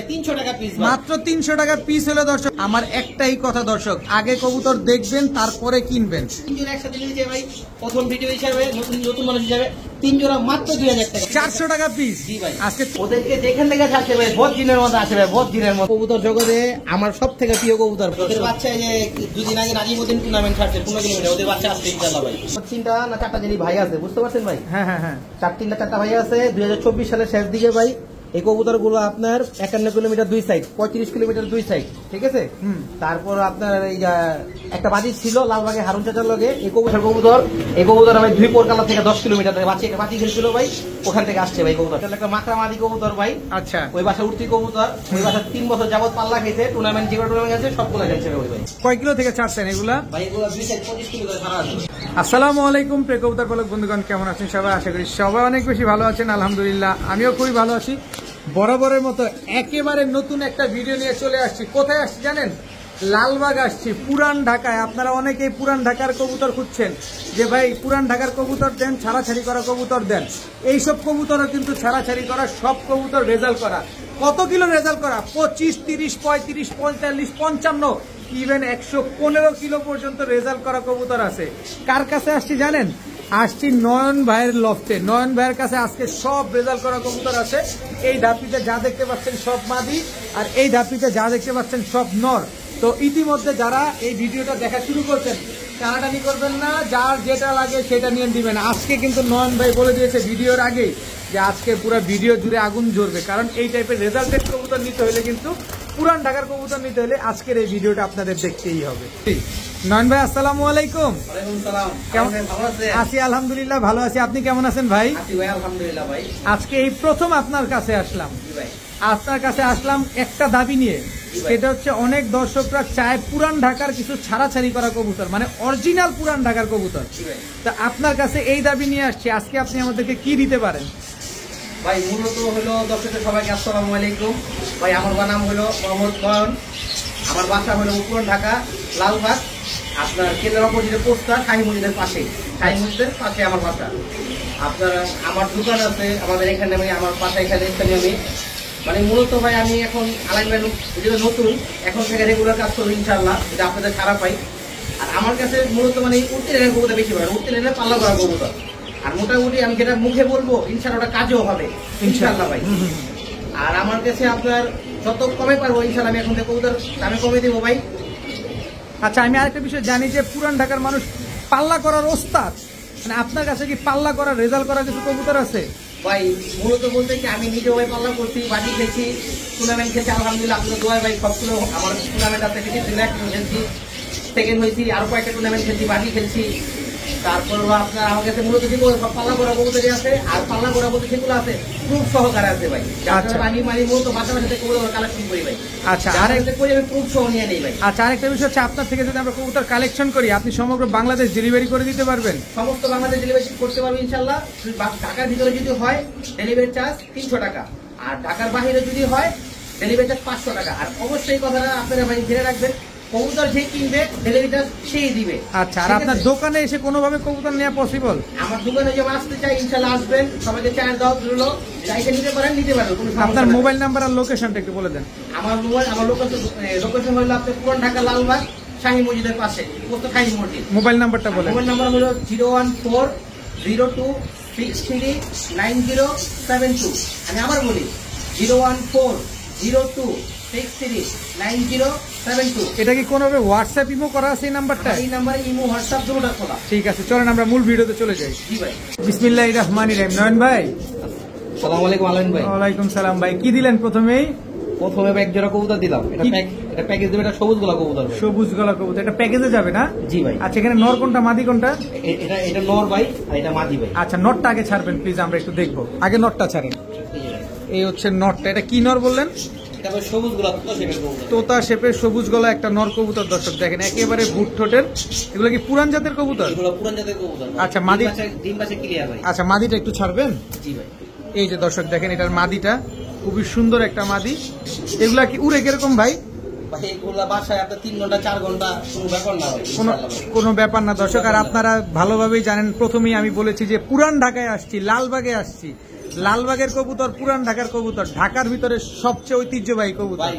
300 টাকা পিস, মাত্র 300 টাকা পিস হলো দর্শক। আমার একটাই কথা দর্শক, আগে কবুতর দেখবেন তারপরে কিনবেন। 3 জোড়া একসাথে নিয়ে ভাই, প্রথম ভিডিও হিসাবে নতুন মানুষ হিসাবে 3 জোড়া মাত্র 2000 টাকা, 400 টাকা পিস। জি ভাই। আজকে ওদেরকে যেখান থেকে আসে ভাই, বহুত দিনের মধ্যে আসে ভাই, বহুত দিনের মধ্যে। কবুতর জগতে আমার সব থেকে প্রিয় কবুতর। ওদের বাচ্চা যে 2 দিন আগে নাজিমউদ্দিন টুর্নামেন্ট ছাড়ছে 15 কিলোমিটার, ওদের বাচ্চা আসছে ইনশাআল্লাহ ভাই। 3টা না 4টা যিনি ভাই আছে, বুঝতে পারছেন ভাই? হ্যাঁ হ্যাঁ হ্যাঁ, 4টা ভাই আছে। 2024 সালের শেষ দিকে ভাই এই কবুতর গুলো আপনার 51 কিলোমিটার 2 সাইড, 35 কিলোমিটার 2 সাইড, ঠিক আছে। তারপর আপনার এই একটা বাজি ছিল লালবাগে হারুন চাচার লগে, এই কবুতর ভাই 2 পোরকালা থেকে 10 কিলোমিটার একটা বাজি খেলছিল ভাই, ওখান থেকে আসছে ভাই কবুতর। একটা মাকড়া মাদি কবুতর ভাই। আচ্ছা, ওই বাসা উঠতি কবুতর, ওই বাসা 3 বছর যাবত পাল্লা খেয়েছে, টুর্নামেন্ট যেগুলো টুর্নামেন্ট আছে সবগুলো খেলছে ভাই। কয় কিলো থেকে ছাড়ছেন এগুলা? ভাই এগুলো 2 সাইড 25 কিলো করে ছাড়া আছে। আসসালামু আলাইকুম প্রিয় কবুতর পালক বন্ধুগণ, কেমন আছেন সবাই? আশা করি সবাই অনেক বেশি ভালো আছেন, আলহামদুলিল্লাহ আমিও খুবই ভালো আছি। বরাবরের মতো একেবারে নতুন একটা ভিডিও নিয়ে চলে আসছি। কোথায় আসছি জানেন? লালবাগ আসছি, পুরান ঢাকায়। আপনারা অনেকেই পুরান ঢাকার কবুতর খুঁজছেন যে ভাই পুরান ঢাকার কবুতর দেন, ছাড়াছাড়ি করা কবুতর দেন। এইসব কবুতরও কিন্তু ছাড়াছাড়ি করা, সব কবুতর রেজাল্ট করা। কত কিলো রেজাল্ট করা? 25, 30, 35, 45, 55, ইভেন 115 কিলো পর্যন্ত রেজাল্ট করা কবুতর আছে। কার কাছে আসছি জানেন? আসছি নয়ন ভাইয়ের লফটে। নয়ন ভাইয়ের কাছে আজকে সব রেজাল্ট করা কবুতর আছে। এই ধাপিতে যা দেখতে পাচ্ছেন সব মাদি, আর এই ধাপিতে যা দেখতে পাচ্ছেন সব নর। তো ইতিমধ্যে যারা এই ভিডিওটা দেখা শুরু করছেন, টানাটানি করবেন না, যার যেটা লাগে সেটা নিয়ে দিবেন। আজকে কিন্তু নয়ন ভাই বলে দিয়েছে ভিডিওর আগেই যে আজকে পুরো ভিডিও জুড়ে আগুন জ্বলবে, কারণ এই টাইপের রেজাল্টের কবুতর নিতে হলে কিন্তু, পুরান ঢাকার কবুতর নিতে হলে আজকের এই ভিডিওটা আপনাদের দেখতেই হবে। নয়ন ভাই আসসালামু আলাইকুম। কেমন আছি? আলহামদুলিল্লাহ ভালো আছি। আপনি কেমন আছেন ভাই? আলহামদুলিল্লাহ ভাই। আজকে এই প্রথম আপনার কাছে আসলাম। আপনার কাছে আসলাম একটা দাবি নিয়ে, সেটা হচ্ছে অনেক দর্শকরা চায় পুরান ঢাকার কিছু ছাড়াছাড়ি করা কবুতর, মানে অরিজিনাল পুরান ঢাকার কবুতর। তা আপনার কাছে এই দাবি নিয়ে আসছি, আজকে আপনি আমাদেরকে কি দিতে পারেন? ভাই মূলত হলো দর্শকের সবাইকে আসসালামু আলাইকুম ভাই। আমার নাম হলো মোহাম্মদ নয়ন, আমার বাসা হলো পুরান ঢাকা লালবাগ, আপনার কেন্দ্র অপোজিটে পোস্টার শাহী মসজিদের পাশে, শাহী মসজিদের পাশে আমার বাসা। আপনার আমার দোকান আছে আমাদের এখানে, আমি আমার বাসা এখানে স্থানীয় আমি, মানে মূলত ভাই আমি এখন আলাইনমেন্ট যেটা নতুন, এখন থেকে রেগুলার কাজ করবো ইনশাআল্লাহ, যেটা আপনাদের খারাপ পাই। আর আমার কাছে মূলত মানে উঠতে লেনের কবুতর বেশি হয়, উঠতে লেনের পাল্লা করা কবুতর। আর মোটামুটি আমি যেটা মুখে বলবো ইনশাআল্লাহ ওটা কাজও হবে ইনশাআল্লাহ ভাই। আর আমার কাছে আপনার যত কমে পারবো ইনশাআল্লাহ আমি এখন থেকে কবুতর দামে কমে দেবো ভাই। আচ্ছা, আমি আরেকটা বিষয় জানি যে পুরান ঢাকার মানুষ পাল্লা করার ওস্তাদ, মানে আপনার কাছে কি পাল্লা করা রেজাল্ট করা কিছু কবুতর আছে? ভাই মূলত বলতে কি আমি নিজেও ভাই পাল্লা করছি, বাজি খেয়েছি, টুর্নামেন্ট খেয়েছি আলহামদুলিল্লাহ, আপনাদের দোয়ায় ভাই সবগুলো আমার টুর্নামেন্ট আছে, খেলছি, সেকেন্ড হয়েছি, আরো কয়েকটা টুর্নামেন্ট খেলছি, বাজি খেলছি। তারপর আপনার আমার কাছে মূলত যেগুলো পাল্লা করা কবুতরই আছে, আর পাল্লা করা বলতে সেগুলো আছে প্রুফ সহকারে আছে ভাই। আমি মানে মূলত বাসার সাথে কবুতর কালেকশন করি ভাই। আচ্ছা, আরেকটা করি আমি প্রুফ সহ নিয়ে নেই ভাই। আচ্ছা, আরেকটা বিষয় হচ্ছে আপনার থেকে যদি আমরা কবুতর কালেকশন করি, আপনি সমগ্র বাংলাদেশ ডেলিভারি করে দিতে পারবেন? সমস্ত বাংলাদেশ ডেলিভারি করতে পারবো ইনশাল্লাহ। ঢাকার ভিতরে যদি হয় ডেলিভারি চার্জ 300 টাকা, আর ঢাকার বাইরে যদি হয় ডেলিভারি চার্জ 500 টাকা। আর অবশ্যই কথাটা আপনারা ভাই জেনে রাখবেন, কবুতর যে কিনবে ডেলিভারি চার্জ সেই দিবে। আচ্ছা, আর আপনার দোকানে এসে কোনোভাবে কবুতর নেওয়া পসিবল? আমার দোকানে যে আসতে চাই ইনশাল্লাহ আসবেন, সবাইকে চার্জ দাও হলো, যাইতে নিতে পারেন নিতে পারেন। আপনার মোবাইল নাম্বার আর লোকেশনটা একটু বলে দেন। আমার লোকেশন হলো আপনার পুরান ঢাকা লালবাগ শাহী মসজিদের পাশে, শাহী মসজিদ। মোবাইল নাম্বারটা বলেন। মোবাইল নাম্বার হলো 01402639072। আমি আবার বলি 01402639072। এটা কি কোনোভাবে হোয়াটসঅ্যাপ ইমো করা আছে এই নাম্বারটা? এই নাম্বারে ইমো হোয়াটসঅ্যাপ দুটোটা খোলা। ঠিক আছে, চলেন আমরা মূল ভিডিওতে চলে যাই। জি ভাই। বিসমিল্লাহির রহমানির রহিম। নয়ন ভাই আসসালামু আলাইকুম। আলাইন ভাই। ওয়ালাইকুম সালাম ভাই। কি দিলেন প্রথমে এক জোড়া কবুতর দিলাম। এটা প্যাকেজ দেবে, এটা সবুজ গলা কবুতর। সবুজ গলা কবুতর, এটা প্যাকেজে যাবে না? জি ভাই। আচ্ছা, এখানে নর কোনটা মাদি কোনটা? এটা নর ভাই, আর এটা মাদি ভাই। আচ্ছা, নরটা আগে ছাড়বেন প্লিজ, আমরা একটু দেখবো। আগে নরটা ছাড়েন। এই হচ্ছে নরটা। এটা কি নর বললেন? সবুজ গলা তোতা শেপের সবুজ গলা একটা নর কবুতর। দর্শক দেখেন একেবারে বুট ঠোঁটের। এগুলো কি পুরান জাতের কবুতর? পুরান জাতের কবুতর। আচ্ছা, মাদি ডিম বাচ্চা ক্লিয়ার ভাই। আচ্ছা, মাদিটা একটু ছাড়বেন। জি ভাই। এই যে দর্শক দেখেন এটার মাদিটা খুবই সুন্দর একটা মাদি। এগুলা কি উড়ে কিরকম ভাই? কোনো ব্যাপার না দর্শক। আর আপনারা ভালোভাবেই জানেন, প্রথমেই আমি বলেছি যে পুরান ঢাকায় আসছি, লালবাগে আসছি। লালবাগের কবুতর, পুরান ঢাকার কবুতর, ঢাকার ভিতরে সবচেয়ে ঐতিহ্যবাহী কবুতর। ভাই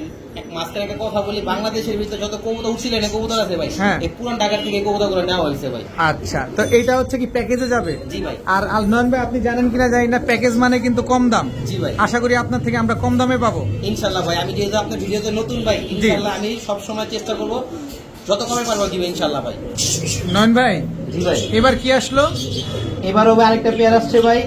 মাঝখানে একটা কথা বলি, বাংলাদেশের ভিতরে যত কবুতর উঠছিলেন কবুতর আছে ভাই, হ্যাঁ। এই পুরান ঢাকার থেকে কবুতর গুলো নেওয়া হয়েছে ভাই। আচ্ছা, তো এটা হচ্ছে কি প্যাকেজে যাবে? জি ভাই। আর নয়ন ভাই আপনি জানেন কিনা জানি না, প্যাকেজ মানে কিন্তু কম দাম। জি ভাই। আশা করি আপনার থেকে আমরা কম দামে পাবো ইনশাল্লাহ ভাই। আমি যেহেতু আপনার ভিডিওতে নতুন ভাই, ইনশাল্লাহ আমি সবসময় চেষ্টা করবো যত কমে পারবো দিবে ইনশাল্লাহ ভাই। নয়ন ভাই, জি ভাই। এবার কি আসলো? এবারও ভাই আরেকটা পেয়ার আসছে ভাই,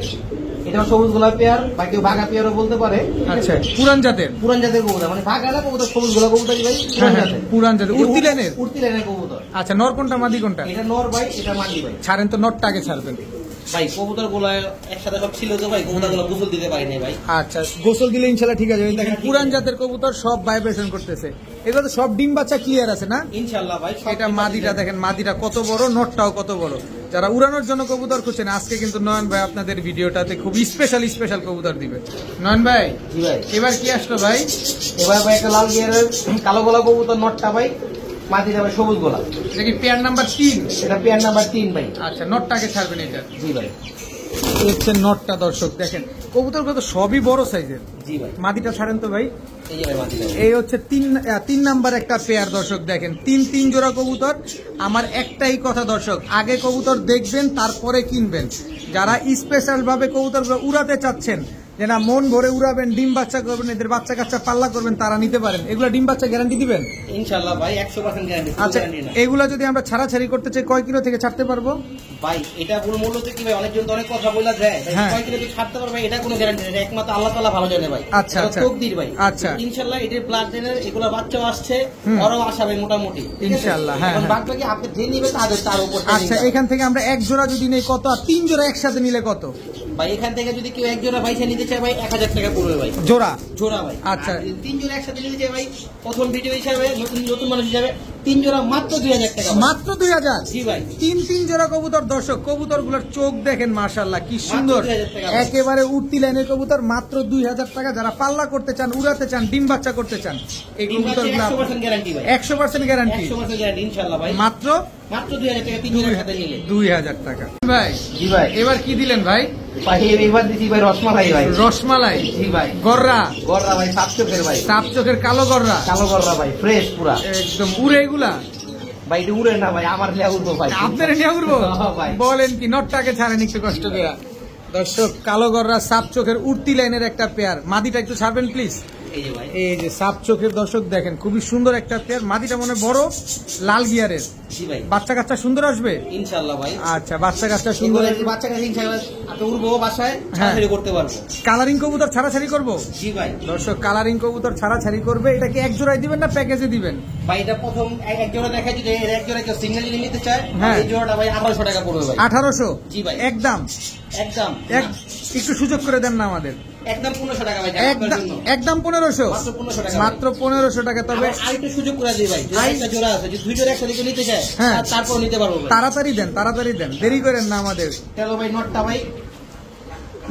এটা সবুজ গোলাপ পেয়ার বা কেউ বাঘা পেয়ারও বলতে পারে। আচ্ছা, পুরান জাতের, পুরান জাতের কবুতর, মানে বাঘা না কবুতর, সবুজ গোলাপ কবুতর ভাই, হ্যাঁ হ্যাঁ, পুরান জাতের, উর্তি লাইনের। উর্তি লাইনের কবুতর। আচ্ছা, নর কোনটা মাদি কোনটা? এটা নর ভাই, এটা মাদি ভাই। ছাড়েন তো, নরটা আগে ছাড়বেন ভাই। কবুতর গুলো একসাথে সব ছিল তো ভাই, কবুতর গুলো গোসল দিতে পারিনি ভাই। আচ্ছা, গোসল দিলে ইনশাল্লাহ ঠিক আছে। দেখেন পুরান জাতের কবুতর সব ভাইব্রেশন করতেছে, এগুলো তো সব ডিম বাচ্চা ক্লিয়ার আছে না? ইনশাল্লাহ ভাই। এটা মাদিটা দেখেন, মাদিটা কত বড়, নটটাও কত বড়। যারা উড়ানোর জন্য কবুতর খুঁজছেন, আজকে কিন্তু নয়ন ভাই আপনাদের ভিডিওটাতে খুব স্পেশাল কবুতর দিবে। নয়ন ভাই, জি ভাই। এবার কি আসলো ভাই? এবার ভাই একটা লাল গিয়ারের কালো গোলাপ কবুতর, নটটা ভাই, মাদিটা ভাই সবুজ গোলাপ। এটা কি পেয়ার নাম্বার 3? এটা পেয়ার নাম্বার 3 ভাই। আচ্ছা, নটটাকে ছাড়বেন এটা। জি ভাই। এই হচ্ছে নটটা। দর্শক দেখেন, কবুতরগুলো তো সবই বড় সাইজের। জি ভাই। মাদিটা ছাড়েন তো ভাই। এই যে ভাই মাদিটা। এই হচ্ছে তিন নাম্বার একটা পেয়ার। দর্শক দেখেন, তিন জোড়া কবুতর। আমার একটাই কথা দর্শক, আগে কবুতর দেখবেন তারপরে কিনবেন। যারা স্পেশাল ভাবে কবুতর উড়াতে চাচ্ছেন, যে না মন ভরে উড়াবেন, ডিম বাচ্চা করবেন, এদের বাচ্চা কাচ্চা পাল্লা করবেন, তারা নিতে পারেন। এগুলা ডিম বাচ্চা গ্যারান্টি দিবেন ইনশাআল্লাহ ভাই, 100% গ্যারান্টি। আচ্ছা, এগুলা যদি আমরা ছাড়াছাড়ি করতে চাই, কয় কিলো থেকে ছাড়তে পারবো ভাই? এটা পুরো মূলত কি ভাই, অনেকজন তো অনেক কথা বলে যায়, হ্যাঁ। কয় কিলো কি ছাড়তে পারবে এটা কোনো গ্যারান্টি নেই, একমাত্র আল্লাহ তাআলা ভালো জানে ভাই। আচ্ছা, এটা আচ্ছা। তকদির ভাই। আচ্ছা। ইনশাআল্লাহ এটার ব্লাড দেনের এগুলা বাচ্চাও আসছে, ওরাও আসাবে মোটামুটি, ঠিক আছে? ইনশাআল্লাহ, হ্যাঁ, এখন হ্যাঁ। বাদ বাকি আপনি যে নিবে তার উপর। আচ্ছা, এখান থেকে আমরা এক জোড়া যদি নেই কত, আর 3 জোড়া একসাথে নিলে কত ভাই? এখান থেকে যদি কেউ এক জোড়া পয়সা নিতে চায় ভাই, 1000 টাকা পড়বে ভাই জোড়া? জোড়া ভাই। আচ্ছা। আর যদি 3 জোড়া একসাথে নিতে চায় ভাই, প্রথম ভিডিও হিসাবে, নতুন মানুষ হিসাবে 3 জোড়া মাত্র 2000 টাকা। মাত্র 2000? জি ভাই। তিন জোড়া কবুতর। দর্শক, কবুতর গুলোর চোখ দেখেন, মাশাআল্লাহ কি সুন্দর, 2000 টাকা। একেবারে উঠতি লাইনের কবুতর, মাত্র 2000 টাকা। যারা পাল্লা করতে চান, উড়াতে চান, ডিম বাচ্চা করতে চান, এই কবুতর 100% গ্যারান্টি ভাই। 100% গ্যারান্টি, 100% গ্যারান্টি ইনশাআল্লাহ ভাই। মাত্র 2000 টাকা 3 জোড়া একসাথে নিলে। 2000 টাকা। ভাই, জি ভাই। এবার কি দিলেন ভাই? ভাই এবার দিছি ভাই রসমালাই ভাই। রসমালাই? জি ভাই। গররা? গররা ভাই, সাত চোখের ভাই, সাপ চোখের কালো গররা, কালো গররা ভাই, ফ্রেশ পুরা একদম উড়ে এগুলা। ভাই। এটা উড়ে না ভাই, আমার লিয়া উড়বো ভাই। আপনারা নিয়ে উড়বো? হ্যাঁ ভাই। বলেন কি? নটটাকে ছাড়েন একটু কষ্ট করে। দর্শক, কালো গররা সাপ চোখের উড়তি লাইনের একটা পেয়ার। মাদিটা একটু ছাড়বেন প্লিজ। এই যে ভাই, এই যে সাপ চোখের, দর্শক দেখেন, খুবই সুন্দর একটা পেয়ার। মাদিটা মনে হয় বড়, লাল গিয়ারের। জি ভাই। বাচ্চা কাচ্চা সুন্দর আসবে ইনশাআল্লাহ ভাই। আচ্ছা, বাচ্চা কাচ্চা সুন্দর। বাচ্চা কাছে ইনশাআল্লাহ আপনি উড়বো বাসায়, হ্যাঁ। ছাড়াছাড়ি করতে পারবো। কালারিং কবুতর ছাড়াছাড়ি করবো? জি ভাই। দর্শক, কালারিং কবুতর ছাড়াছাড়ি করবে। এটা কি এক জোড়ায় দিবেন না প্যাকেজে দিবেন? ভাই এটা প্রথম এক জোড়া দেখাই, যদি এক জোড়া কেউ সিঙ্গেল যদি নিতে চায়, হ্যাঁ। এই জোড়াটা ভাই 1800 টাকা পড়বে ভাই। 1800? জি ভাই। একদম একদম একটু সুযোগ করে দেন না আমাদের? একদম 1500 টাকা ভাই। একদম 1500? মাত্র 1500 টাকা। মাত্র 1500 টাকা। তবে আরেকটু সুযোগ করে দিই ভাই, যদি একটা জোড়া আছে, যদি দুই জোড়া একসাথে কেউ নিতে চায়, হ্যাঁ। তারপর নিতে পারবো ভাই। তাড়াতাড়ি দেন, দেরি করেন না আমাদের। চলো ভাই, নটটা ভাই,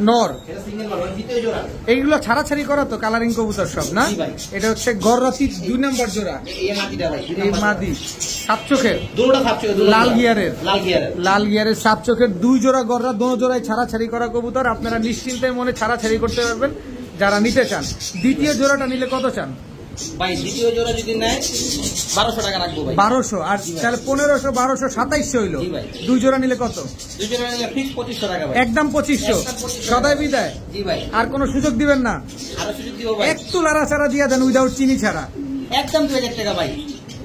নর এটা সিঙ্গেল নট, দ্বিতীয় জোড়া। এইগুলো ছাড়াছাড়ি করা তো কালারিং কবুতর সব না? জি ভাই। এটা হচ্ছে গররাতি 2 নম্বর জোড়া। এই মাটিটা ভাই, এই মাদি সাপ চোখের, দুটোটা থাকছে, লাল গিয়ারের। লাল গিয়ারের সাপ চোখের 2 জোড়া গররা, দোনো জোড়ায় ছাড়াছাড়ি করা কবুতর। আপনারা নিশ্চিন্তে মনে ছাড়াছাড়ি করতে পারবেন যারা নিতে চান। দ্বিতীয় জোড়াটা নিলে কত চান ভাই? দ্বিতীয় জোড়া যদি নেয় 1200 টাকা রাখবো ভাই। 1200? আর তাহলে 1500, 1200, 2700 হইলো। জি ভাই। 2 জোড়া নিলে কত? দুই জোড়া নিলে ফিক্স 2500 টাকা ভাই। একদম 2500? সদাই বিদায়? জি ভাই। আর কোনো সুযোগ দিবেন না? আরো সুযোগ দিব ভাই। একটু লাড়াচাড়া দিয়া দেন, উইদাউট চিনি ছাড়া। একদম 2000 টাকা ভাই।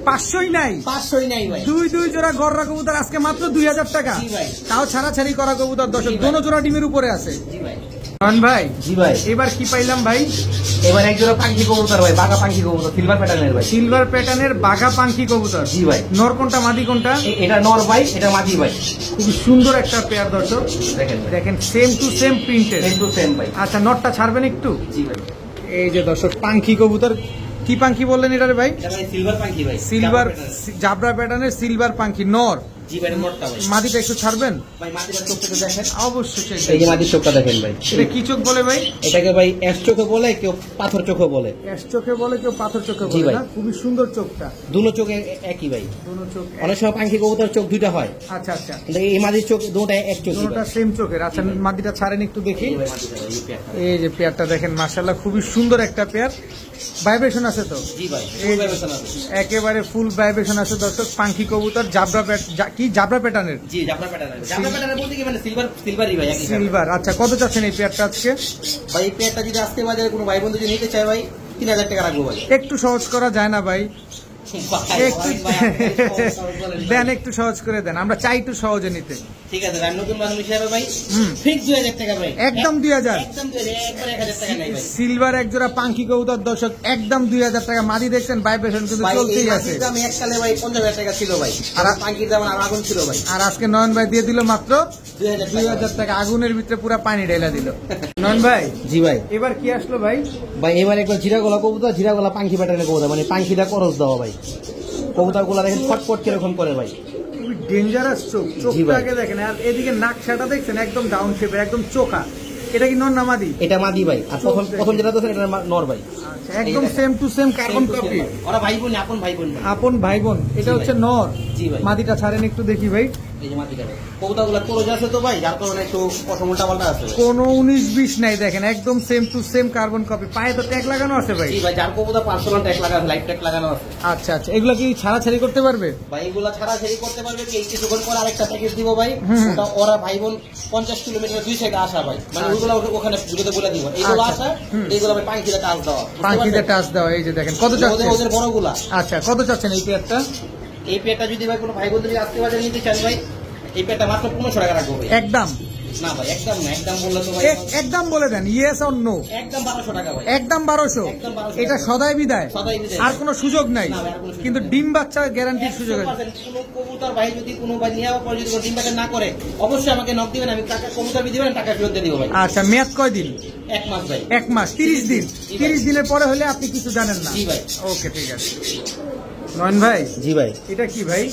500ই নাই? 500ই নাই ভাই। দুই জোড়া গররা কবুতর আজকে মাত্র 2000 টাকা। জি ভাই। তাও ছাড়াছাড়ি করা কবুতর। দর্শক, জি ভাই। দোনো জোড়া ডিমের উপরে আছে। জি ভাই। ভাই, জি ভাই। এবার কি পাইলাম ভাই? এবার এক জোড়া পাখি কবুতর ভাই, বাঘা পাখি কবুতর, সিলভার প্যাটার্নের ভাই। সিলভার প্যাটার্নের বাঘা পাখি কবুতর? জি ভাই। নর কোনটা, মাদি কোনটা? এটা নর ভাই, এটা মাদি ভাই। খুবই সুন্দর একটা পেয়ার। দর্শক দেখেন দেখেন, same to same printed. Same to same ভাই। আচ্ছা, নটটা ছাড়বেন একটু। জি ভাই। এই যে দর্শক, পাখি কবুতর। কি পাখি বললেন এটারে ভাই? এটা ভাই সিলভার পাখি ভাই। সিলভার জাবরা প্যাটার্নের সিলভার পাখি, নর। জি ভাই, নটটা ভাই। মাদিটা একটু ছাড়বেন ভাই মাটির চোখটা একটু দেখেন। অবশ্যই। এই যে মাটির চোখটা দেখেন ভাই। এটা কি চোখ বলে ভাই? এটাকে ভাই অ্যাশ চোখে বলে, কেউ পাথর চোখে বলে। অ্যাশ চোখে বলে, কেউ পাথর চোখে জি বলে ভাই। না? খুবই সুন্দর চোখটা। দুটো চোখে একই ভাই। দুটো চোখ অনেক সময় পাখি কবুতর চোখ দুইটা হয়, আচ্ছা আচ্ছা, কিন্তু এই মাটির চোখ দুটোটা এক চোখ। দুটোটা সেম চোখের। আচ্ছা মাদিটা ছাড়েন একটু দেখি। এই যে পেয়ারটা দেখেন, মাশাআল্লাহ খুবই সুন্দর একটা পেয়ার। ভাইব্রেশন আছে তো? জি ভাই, এই একেবারে ফুল ভাইব্রেশন আছে দর্শক। পাখি কবুতর জাবরা কি জাবরা প্যাটার্নের? জি, জাবরা প্যাটার্ন। জাবরা প্যাটার্ন বলতে কি মানে সিলভারই ভাই, একই সিলভার। আচ্ছা কত চাচ্ছেন এই পেয়ারটা আজকে? ভাই এই পেয়ারটা যদি আজকে বাজারে কোনো ভাই বন্ধু যদি নিতে চায় ভাই 3000 টাকা রাখবো ভাই। একটু সহজ করা যায় না ভাই? একটু দেন, একটু সহজ করে দেন, আমরা চাই একটু সহজে নিতে। ঠিক আছে ভাই, নতুন মানুষ হিসাবে ভাই ফিক্স 2000 টাকা ভাই। একদম 2000। একদম 2000, একবার 1000 টাকা নাই ভাই। সিলভার এক জোড়া পাখি কবুতর দর্শক একদম 2000 টাকা। মাদি দেখছেন ভাইব্রেশন কিন্তু ভাই চলতেই এই আছে। মাটির দাম এককালে ভাই 50000 টাকা ছিল ভাই, আর পাখির দাম আর আগুন ছিল ভাই। আর আজকে নয়ন ভাই দিয়ে দিল মাত্র 2000 টাকা। আগুনের ভিতরে পুরো পানি ঢেলা দিল। নয়ন ভাই জি ভাই। এবার কি আসলো ভাই? ভাই এবার একবার জিরাগলা কবুতর, জিরাগলা পাখি প্যাটার্নের কবুতর, মানে পাখিটা করস দেওয়া ভাই। কবুতর গুলা দেখেন ফটফট কিরকম করে ভাই, খুবই ডেঞ্জারাস চোখ। চোখটাকে দেখেন, আর এদিকে নাকশাটা দেখছেন একদম ডাউন শেপের, একদম চোখা। এটা কি নর না মাদি? এটা মাদি ভাই, আর প্রথম প্রথম যেটা দেখেন এটা নর ভাই। আচ্ছা একদম same to same carbon copy. ওরা ভাই বোন, আপন ভাই বোন। আপন ভাই বোন। এটা হচ্ছে নর। জি ভাই। মাদিটা ছাড়েন একটু দেখি ভাই। এই যে মাদিটা ভাই, কবুতর গুলা ক্লোজ আছে তো ভাই, যার কারণে একটু পশম উল্টা পাল্টা আছে ভাই। কোনো 19-20 নাই, দেখেন একদম same to same carbon copy. পায়ে তো ট্যাগ লাগানো আছে ভাই। জি ভাই, যার কবুতর পার্সোনাল ট্যাগ লাগানো আছে, লাইফ ট্যাগ লাগানো আছে। আচ্ছা আচ্ছা, এগুলো কি ছাড়াছাড়ি করতে পারবে? ভাই এগুলা ছাড়া ছেড়ে করতে পারবে কি? কিছুক্ষণ পর আরেকটা প্যাকেজ দিব ভাই। ওটা ওরা ভাই বোন 50 কিলোমিটার দুই সাইডে আসা ভাই, মানে ওগুলা ওখানে ভিডিওতে বলে দিব। এইগুলো আসা, এইগুলো ভাই পাখিতে টাচ দেওয়া, পাখিতে টাচ দেওয়া। এই যে দেখেন কত চাচ্ছেন? ওদের বড়গুলা। আচ্ছা কত চাচ্ছেন এই পেয়ারটা? এই পেয়ারটা যদি ভাই কোনো ভাই বন্ধু যদি আজকে বাজারে নিতে চান ভাই, এই পেয়ারটা মাত্র 1500 টাকা রাখবো ভাই। একদম না ভাই, একদম না, একদম বললে তো ভাই একদম বলে দেন, ইয়েস অর নো। একদম 1200 টাকা ভাই। একদম 1200। একদম 1200 এটা সদাই বিদায়, সদাই বিদায়। আর কোনো সুযোগ নাই। না ভাই, আর কোনো সুযোগ কিন্তু নাই। ডিম বাচ্চা গ্যারান্টির সুযোগ আছে। 100% কোনো কবুতর ভাই যদি কোনো ভাই নেওয়ার পর যদি ডিম প্যাকেট না করে, অবশ্যই আমাকে নক দিবেন, আমি টাকা কবুতর দিবেন, টাকা ফেরত দিয়ে দিব ভাই। আচ্ছা মেয়াদ কয়দিন? 1 মাস ভাই। 1 মাস 30 দিন। জি ভাই। 30 দিনের পরে হলে আপনি কিছু জানেন না। জি ভাই। ওকে ঠিক আছে। নয়ন ভাই জি ভাই। এটা কি ভাই?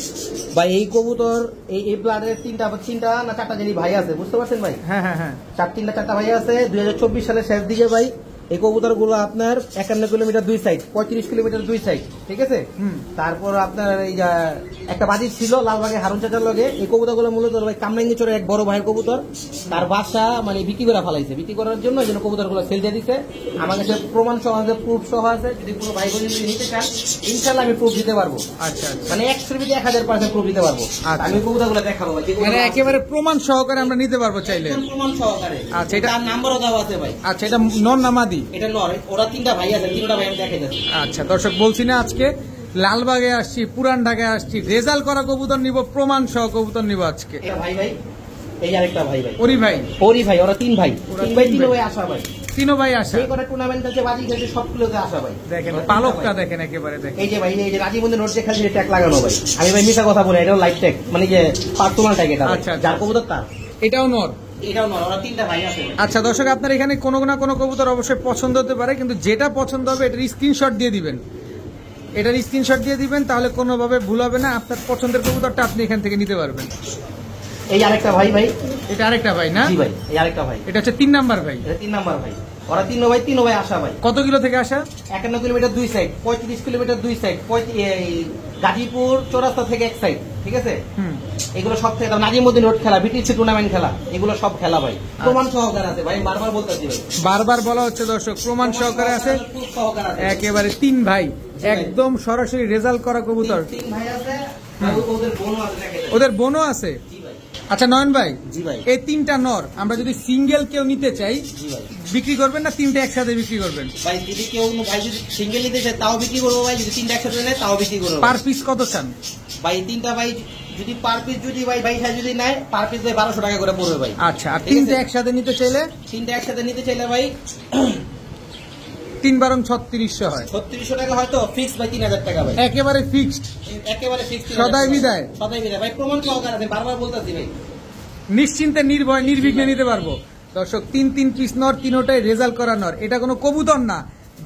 ভাই এই কবুতর এই ব্লাডের তিনটা না চারটা জানি ভাই আছে, বুঝতে পারছেন ভাই? হ্যাঁ হ্যাঁ হ্যাঁ। চারটা ভাই আছে। 2024 সালের শেষ দিকে ভাই এই কবুতর গুলো আপনার 51 কিলোমিটার দুই সাইড, 35 কিলোমিটার দুই সাইড, ঠিক আছে। তারপর আপনার এই যে একটা বাজির ছিল লালবাগে হারুন চাচার লগে। এই কবুতর গুলো মূলত ভাই কামরাঙ্গি চোরের এক বড় ভাইয়ের কবুতর, তার বাসা মানে বিক্রি করে ফেলাইছে। বিক্রি করার জন্য এই জন্য কবুতর গুলো সেল দিয়ে দিচ্ছে। আমার কাছে প্রমাণ সহ আছে, প্রুফ সহ আছে। যদি কোনো ভাই বোন যদি নিতে চান, ইনশাল্লাহ আমি প্রুফ দিতে পারবো। আচ্ছা আচ্ছা, মানে 1000% প্রুফ দিতে পারবো। আচ্ছা। আমি কবুতর গুলো দেখাবো ভাই, মানে একেবারে প্রমাণ সহকারে আমরা নিতে পারবো চাইলে। একদম প্রমাণ সহকারে। আচ্ছা, এটা- তার নাম্বারও দেওয়া আছে ভাই। আচ্ছা এটা নর না মাদি? এটা নর। ওরা তিনটা ভাই আছে, তিনটা ভাই আমি দেখাই যাচ্ছি। আচ্ছা দর্শক বলছি না, আজকে লালবাগে আসছি, পুরান ঢাকায় আসছি, রেজাল্ট করা কবুতর নিব, প্রমাণ সহ কবুতর নিব আজকে। এটা ভাই ভাই, এই আরেকটা ভাই ভাই, ওরি ভাই, ওরি ভাই, ওরা তিন ভাই। ওরা তিন ভাই তিন তিন ভাই। ভাই আসা ভাই। তিনো ভাই আসা। যে কটা টুর্নামেন্ট আছে বাজি খেলছে সবগুলোতে আসা ভাই। দেখেন ওরা তিনটা পালকটা ভাই। দেখেন একেবারে দেখেন। এই যে ভাই, এই যে রাজীব মন্দির নোট যে খেলছে ট্যাগ লাগানো ভাই। আমি ভাই মিশা কথা বলে, এটাও লাইফ ট্যাগ, মানে যে পার্সোনাল ট্যাগ এটা ভাই। আচ্ছা, আচ্ছা। যার কবুতর তার। এটাও নর। এটাও নর। ওরা তিনটা ভাই আছে ভাই। আচ্ছা দর্শক আপনার এখানে কোনো না কোনো কবুতর অবশ্যই পছন্দ হতে পারে, কিন্তু যেটা পছন্দ হবে এটার স্ক্রিনশট দিয়ে দিবেন। এটার স্ক্রিনশট দিয়ে দিবেন, তাহলে কোনোভাবে ভুল হবে না। আপনার পছন্দের কবুতরটা আপনি এখান থেকে নিতে পারবেন। এই আরেকটা ভাই ভাই। এটা আরেকটা ভাই না? জি ভাই, এই আরেকটা ভাই। এটা হচ্ছে 3 নাম্বার ভাই। এটা 3 নাম্বার ভাই। ওরা তিন ভাই আসা ভাই। কত কিলো থেকে আসা? 51 কিলোমিটার দুই সাইড, 35 কিলোমিটার দুই সাইড, গাজীপুর চৌরাস্তা থেকে এক সাইড, ঠিক আছে। এগুলো সব থেকে নাজির মধ্যে নোট খেলা, বিটিসি টুর্নামেন্ট খেলা, এগুলো সব খেলা ভাই। প্রমাণ সহকারে আছে ভাই, বারবার বলতেছি ভাই, বারবার বলা হচ্ছে দর্শক, প্রমাণ সহকারে আছে। proof সহকারে আছে। একেবারে 3 ভাই, একদম সরাসরি রেজাল্ট করা কবুতর। তিন ভাই আছে, আর ওদের বোনও আছে, দেখে যাচ্ছে। ওদের বোনও আছে। জি ভাই। আচ্ছা নয়ন ভাই, জি ভাই। এই 3টা নর আমরা যদি সিঙ্গেল কেউ নিতে চাই, জি ভাই। বিক্রি করবেন না 3টে একসাথে বিক্রি করবেন? ভাই যদি কেউ ভাই যদি সিঙ্গেল নিতে চায় তাও বিক্রি করবো ভাই, যদি তিনটা একসাথে নেয় তাও বিক্রি করবো পার পিস কত চান? ভাই। তিনটা ভাই যদি পার পিস যদি ভাই যদি নেয়, পার পিস ভাই 1200 টাকা করে পড়বে ভাই। আচ্ছা, আর ঠিক 3টে আছে। একসাথে নিতে চাইলে? তিনটা একসাথে নিতে চাইলে ভাই 3 বারং 3600 হয়। 3600 টাকা হয়তো ফিক্স ভাই, 3000 টাকা ভাই। একেবারে ফিক্সড, একেবারে ফিক্স। সদাই বিদায়। সদাই বিদায় ভাই, প্রমাণ সহকারে আছে, বারবার বলতেছি ভাই। নিশ্চিন্তে নির্ভয় নির্বিঘ্নে নিতে পারবো। দর্শক 3 পিস নর, তিনোটাই রেজাল্ট করা নর। এটা কোনো কবুতর না,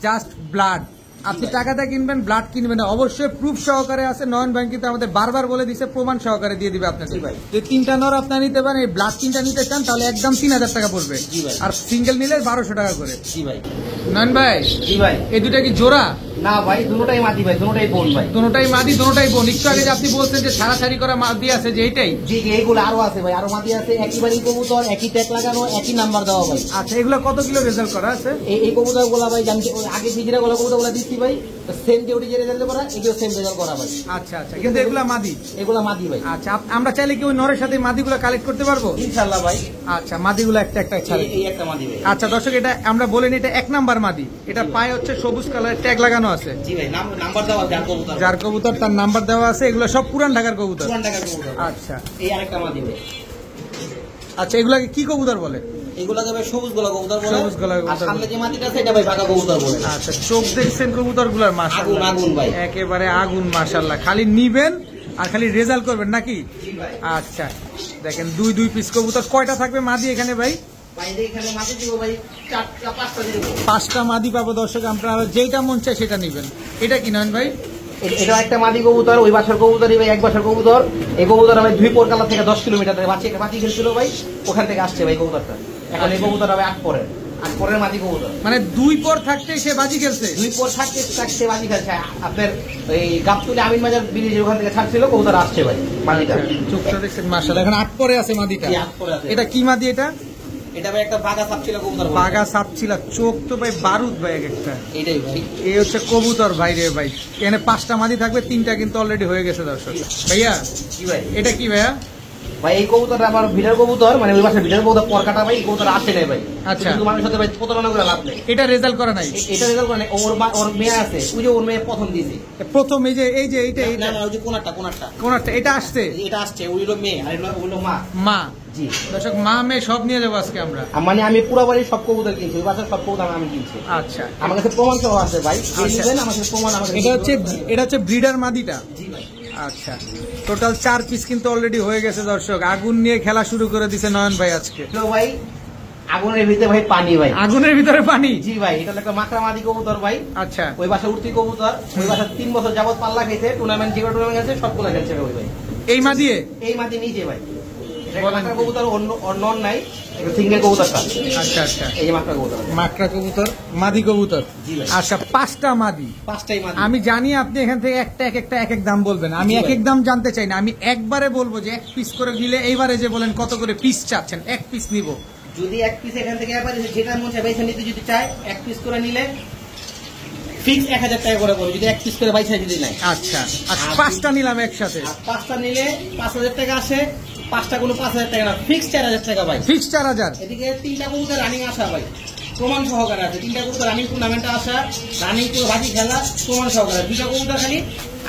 জাস্ট ব্লাড। আপনি টাকাটা কিনবেন, ব্লাড কিনবেন না, অবশ্যই প্রুফ সহকারে আছে। নয়ন ভাই কিন্তু আমাদের বারবার বলে দিছে প্রমাণ সহকারে দিয়ে দিবে আপনাকে। ভাই যে 3টা নর আপনার নিতে পারেন, এই ব্লাড 3টা নিতে চান তাহলে একদম 3000 টাকা পড়বে। জি ভাই। আর সিঙ্গেল নিলে 1200 টাকা করে। জি ভাই। নয়ন ভাই, জি ভাই। এই দুটা কি জোড়া? না ভাই, দুটোটাই মাদি ভাই, দুটোটাই বোন ভাই। দুটোটাই মাদি, দুটোটাই বোন। একটু আগে যে আপনি বলছেন যে ছাড়াছাড়ি করা মাদি আছে, যে এইটাই? জি জি, এইগুলো আরো আছে ভাই, আরো মাদি আছে, একইবারই কবুতর, একই ট্যাগ লাগানো, একই নাম্বার দেওয়া ভাই। আচ্ছা, এগুলো কত কিলো রেজাল্ট করা আছে? এই কবুতর গুলা ভাই জানতে আগে ফিজিরা গুলো কবুতর গুলা দিচ্ছি ভাই, সেম ডিউটি যে রেজাল্ট করা, এগুলো সেম রেজাল্ট করা ভাই। আচ্ছা আচ্ছা, কিন্তু এগুলা মাদি? এগুলা মাদি ভাই। আচ্ছা, আমরা চাইলে কি ওই নরের সাথে মাদিগুলো কালেক্ট করতে পারবো? ইনশাআল্লাহ ভাই। আচ্ছা, মাদিগুলো একটা একটা ছাড়ে। এই একটা মাদি ভাই। আচ্ছা দর্শক, এটা আমরা বলেন এটা 1 নাম্বার মাদি। এটা পায়ে হচ্ছে সবুজ কালারের ট্যাগ লাগানো আছে। জি ভাই, নাম্বার দেওয়া যার কবুতর। যার কবুতর তার নাম্বার দেওয়া আছে। এগুলো সব পুরান ঢাকার কবুতর। পুরান ঢাকার কবুতর। আচ্ছা এই আরেকটা মাদি ভাই। আচ্ছা, এগুলাকে কি কবুতর বলে? এগুলাকে ভাই সবুজ গলা কবুতর বলে। সবুজ গলা কবুতর আর সামনে যে মাটিটা আছে এটা ভাই বাঘা কবুতর বলে। আচ্ছা, চোখ দেখছেন কবুতর গুলার? মাশাআল্লাহ, আগুন আগুন ভাই, একেবারে আগুন মাশাআল্লাহ। খালি নিবেন আর খালি রেজাল্ট করবেন নাকি? জি ভাই। আচ্ছা, দেখেন দুই পিস কবুতর। কয়টা থাকবে মাদি এখানে ভাই? ভাই এখানে মাটি দিব ভাই 4টা 5টা দিব। 5টা মাদি পাবো দর্শক। আপনারা যেটা মন চায় সেটা নিবেন। এটা কি নয়ন ভাই? এটা একটা মাদি কবুতর, ওই বাসার কবুতরই ভাই, এক বাসার কবুতর। এই কবুতর ভাই 2 পোরকালা থেকে 10 কিলোমিটার থেকে বাচ্চা খেলছিল ভাই, ওখান থেকে আসছে ভাই কবুতরটা। এখন এই কবুতর হবে 8 পরের মাদি কবুতর। মানে 2 পর থাকতে সে বাজি খেলছে? 2 পর থাকতে বাজি খেলছে। আপনার এই গাবতুলি আমিন বাজার ব্রিজের ওখান থেকে ছাড়ছিল, কবুতর আসছে ভাই মাদিটা। চোখটা দেখছেন মাশাআল্লাহ। এখন 8 পরে আছে মাদিটা। এই 8 পরে আছে। এটা কি মাদি? এটা ভাই একটা বাঘা সাপ ছিল কবুতর। বাঘা সাপ ছিল, চোখ তো ভাই বারুদ ভাই এক একটা। এটাই ভাই। এই হচ্ছে কবুতর ভাই রে ভাই। এখানে 5টা মাদি থাকবে, 3টা কিন্তু অলরেডি হয়ে গেছে দর্শক। ভাইয়া কি ভাই? এটা কি ভাইয়া? ভাই এই কবুতরটা আমার ভিড়ের কবুতর, মানে ওই বাসার ভিড়ের কবুতর পর কাটা ভাই, এই কবুতর আসে নাই ভাই। আচ্ছা, কিন্তু মানুষের সাথে ভাই প্রতারণা করে লাভ নেই। এটা রেজাল্ট করা নাই? এটা রেজাল্ট করে নাই। ওর মেয়ে আছে, ওই যে ওর মেয়ে প্রথম দিয়েছে প্রথম। এই যে এইটা না না, ওই যে কোনারটা কোনটা? এটা আসছে, এটা আসছে, ওই হলো মেয়ে আর হলো মা। মা। জি দর্শক, মা মেয়ে সব নিয়ে যাবো আজকে আমরা। মানে আমি পুরো বাড়ি সব কবুতর কিনছি, ওই বাসার সব কবুতর আমি কিনছি। আচ্ছা, আমার কাছে প্রমাণ সহ আছে ভাই। আচ্ছা। নেবেন আমার কাছে প্রমাণ। আমার কাছে এটা হচ্ছে ব্রিডার মাদিটা। জি ভাই। আচ্ছা, টোটাল 4 পিস কিন্তু অলরেডি হয়ে গেছে দর্শক। আগুন নিয়ে খেলা শুরু করে দিছে নয়ন ভাই আজকে। ভাই আগুনের ভিতরে ভাই পানি ভাই। আগুনের ভিতরে পানি? জি ভাই, এটা একটা মাকড়া মাদি কবুতর ভাই। আচ্ছা, ওই বাসা উঠতি কবুতর, ওই বাসা 3 বছর যাবত পাল্লা খেয়েছে, টুর্নামেন্ট যেগুলো টুর্নামেন্ট আছে সবগুলো খেলছে ওই ভাই। এই মাদিয়ে? এই মাদি নিজে ভাই। মাকড়া কবুতর নন নাই, সিঙ্গেল কবুতরটা। আচ্ছা আচ্ছা, এই যে মাকড়া কবুতর। মাকড়া কবুতর, মাদি কবুতর। জি ভাই। আচ্ছা, 5টা মাদি। 5টাই মাদি। আমি জানি আপনি এখান থেকে একটা এক এক দাম বলবেন। আমি জি এক ভাই। এক দাম জানতে চাই না। আমি একবারে বলবো যে 1 পিস করে নিলে, এইবারে যে বলেন কত করে পিস চাচ্ছেন, 1 পিস নিব। যদি 1 পিস এখান থেকে একবার যেটা মন চায় বাইসা নিতে যদি চায়, 1 পিস করে নিলে ফিক্স 1000 টাকা করে পড়বে, যদি 1 পিস করে বাইসা যদি নাই। আচ্ছা, আর 5টা নিলাম একসাথে? আর 5টা নিলে 5000 টাকা আসে। 5টা কোনো 5000 টাকা না, ফিক্স 4000 টাকা ভাই। ফিক্স 4000? এদিকে 3টা কবুতর রানিং আসা ভাই, প্রমাণ সহকারে আছে। 3টা কবুতর রানিং টুর্নামেন্টে আসা, রানিং পুরো বাজি খেলা, প্রমাণ সহকারে। 2টা কবুতর খালি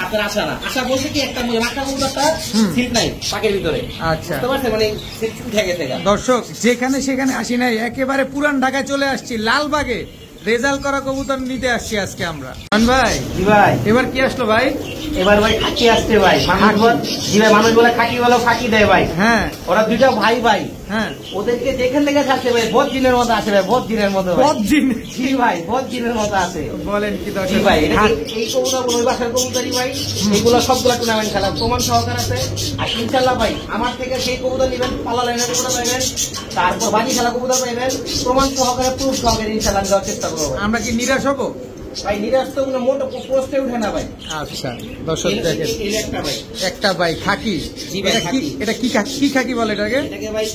আপনার আসা না। আসা বলতে কি, একটা মাকড়া কবুতরটা সিট নাই পাকের ভিতরে। আচ্ছা, বুঝতে পারছেন, মানে সিট উঠে গেছে গা। দর্শক, যেখানে সেখানে আসি নাই, একেবারে পুরান ঢাকায় চলে আসছি, লালবাগে রেজাল্ট করা কবুতর নিতে আসছি আজকে আমরা। ভাই জি ভাই, এবার কি আসলো ভাই? এবার ভাই খাকি আসছে ভাই। জি ভাই, মানুষ বলে খাকি বলে, ফাঁকি দেয় ভাই। হ্যাঁ, ওরা 2টা ভাই ভাই। হ্যাঁ, ওদেরকে যেখান থেকে আসছে ভাই, বহুত দিনের মতো আছে ভাই, বহুত দিনের মতো ভাই। বহুত দিন? জি ভাই, বহুত দিনের মতো আছে। বলেন কি জি দর্শক? ভাই, এই কবুতর ওই বাসার কবুতরই ভাই। এগুলো সবগুলা টুর্নামেন্ট খেলা, প্রমাণ সহকার আছে। আর ইনশাল্লাহ ভাই, আমার থেকে সেই কবুতর নিবেন, পালা লাইনের কবুতর পাইবেন, তারপর বাজি খেলা কবুতর পাইবেন, প্রমাণ সহকারে, প্রুফ সহকারে ইনশাল্লাহ দেওয়ার চেষ্টা করবো ভাই। আমরা কি নিরাশ হবো ভাই? নিরাশ তো কোনো মোটো প্রশ্নে উঠে না ভাই। আচ্ছা দর্শক, দেখেন এই একটা ভাই, একটা ভাই খাকি। জি ভাই, এটা কি? খাকি। এটা কি খাকি বলে এটাকে? এটাকে ভাই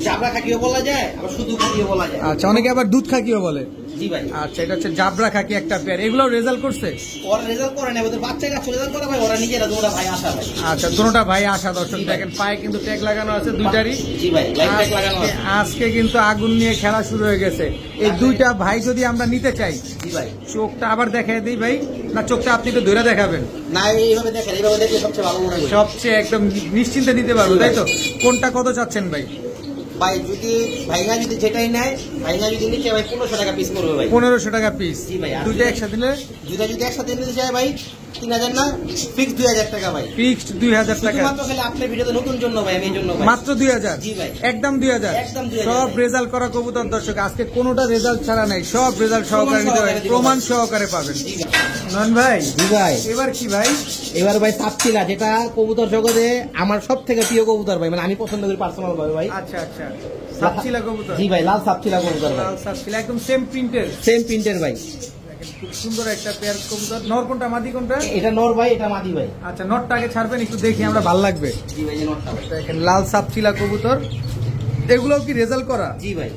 জাবরা খাকিও বলা যায়, আবার শুধু খাকিও বলা যায়। আচ্ছা, অনেকে আবার দুধ খাকিও বলে। জি ভাই। আচ্ছা, এটা হচ্ছে জাবরা খাকি একটা পেয়ার। এগুলো রেজাল্ট করছে? ওরা রেজাল্ট করে না, ওদের বাচ্চা কাছে রেজাল্ট করে ভাই, ওরা নিজেরা দুটা ভাই আসা ভাই। আচ্ছা, দুটোটা ভাই আসা দর্শক। জি ভাই। দেখেন পায়ে কিন্তু ট্যাগ লাগানো আছে দুইটারই। জি ভাই, লাইফ ট্যাগ লাগানো আছে। আজকে কিন্তু আগুন নিয়ে খেলা শুরু হয়ে গেছে। এই 2টা ভাই যদি আমরা নিতে চাই, জি ভাই। চোখটা আবার দেখাই দিই ভাই, না চোখটা আপনি একটু ধরে দেখাবেন? না, এইভাবে দেখেন, এইভাবে দেখলে সবচেয়ে ভালো মনে হয়। সবচেয়ে একদম নিশ্চিন্তে নিতে পারবো, তাই তো? কোনটা কত চাচ্ছেন ভাই? ভাই যদি ভাইঙ্গা যদি যেটাই নেয়, ভাইঙ্গা যদি নিচে ভাই 1500 টাকা পিস করবে ভাই। 1500 টাকা পিস? জি ভাই। আর দুইটা একসাথে নিলে? দুইটা যদি একসাথে নিতে চায় ভাই, 3000 না, ফিক্স 2000 টাকা ভাই। ফিক্সড 2000 টাকা, শুধুমাত্র খালি আপনার ভিডিওতে নতুন জন্য ভাই, আমি এই জন্য ভাই। মাত্র 2000। জি ভাই, একদম 2000। একদম 2000 সব ভাই। রেজাল্ট করা কবুতর দর্শক, আজকে কোনোটা রেজাল্ট ছাড়া নাই, সব রেজাল্ট সহকারে নিতে পারবেন, প্রমাণ সহকারে পাবেন। জি ভাই। নন ভাই, জি ভাই, এবার কি ভাই? এবার ভাই সাপচিলা, যেটা কবুতর জগতে আমার সব থেকে প্রিয় কবুতর ভাই, মানে আমি পছন্দ করি পার্সোনাল ভাবে ভাই। আচ্ছা আচ্ছা, সাপচিলা কবুতর। জি ভাই, লাল সাপচিলা কবুতর ভাই, লাল সাপচিলা, একদম সেম প্রিন্টের, সেম প্রিন্টের ভাই। দেখেন খুব সুন্দর একটা পেয়ার কবুতর। নর কোনটা, মাদি কোনটা? এটা নর ভাই, এটা মাদি ভাই। আচ্ছা, নটটা আগে ছাড়বেন একটু দেখি আমরা, ভালো লাগবে। জি ভাই, এই নরটা ভাই। দেখেন লাল সাপচিলা কবুতর, এগুলোও কি রেজাল্ট করা? জি ভাই,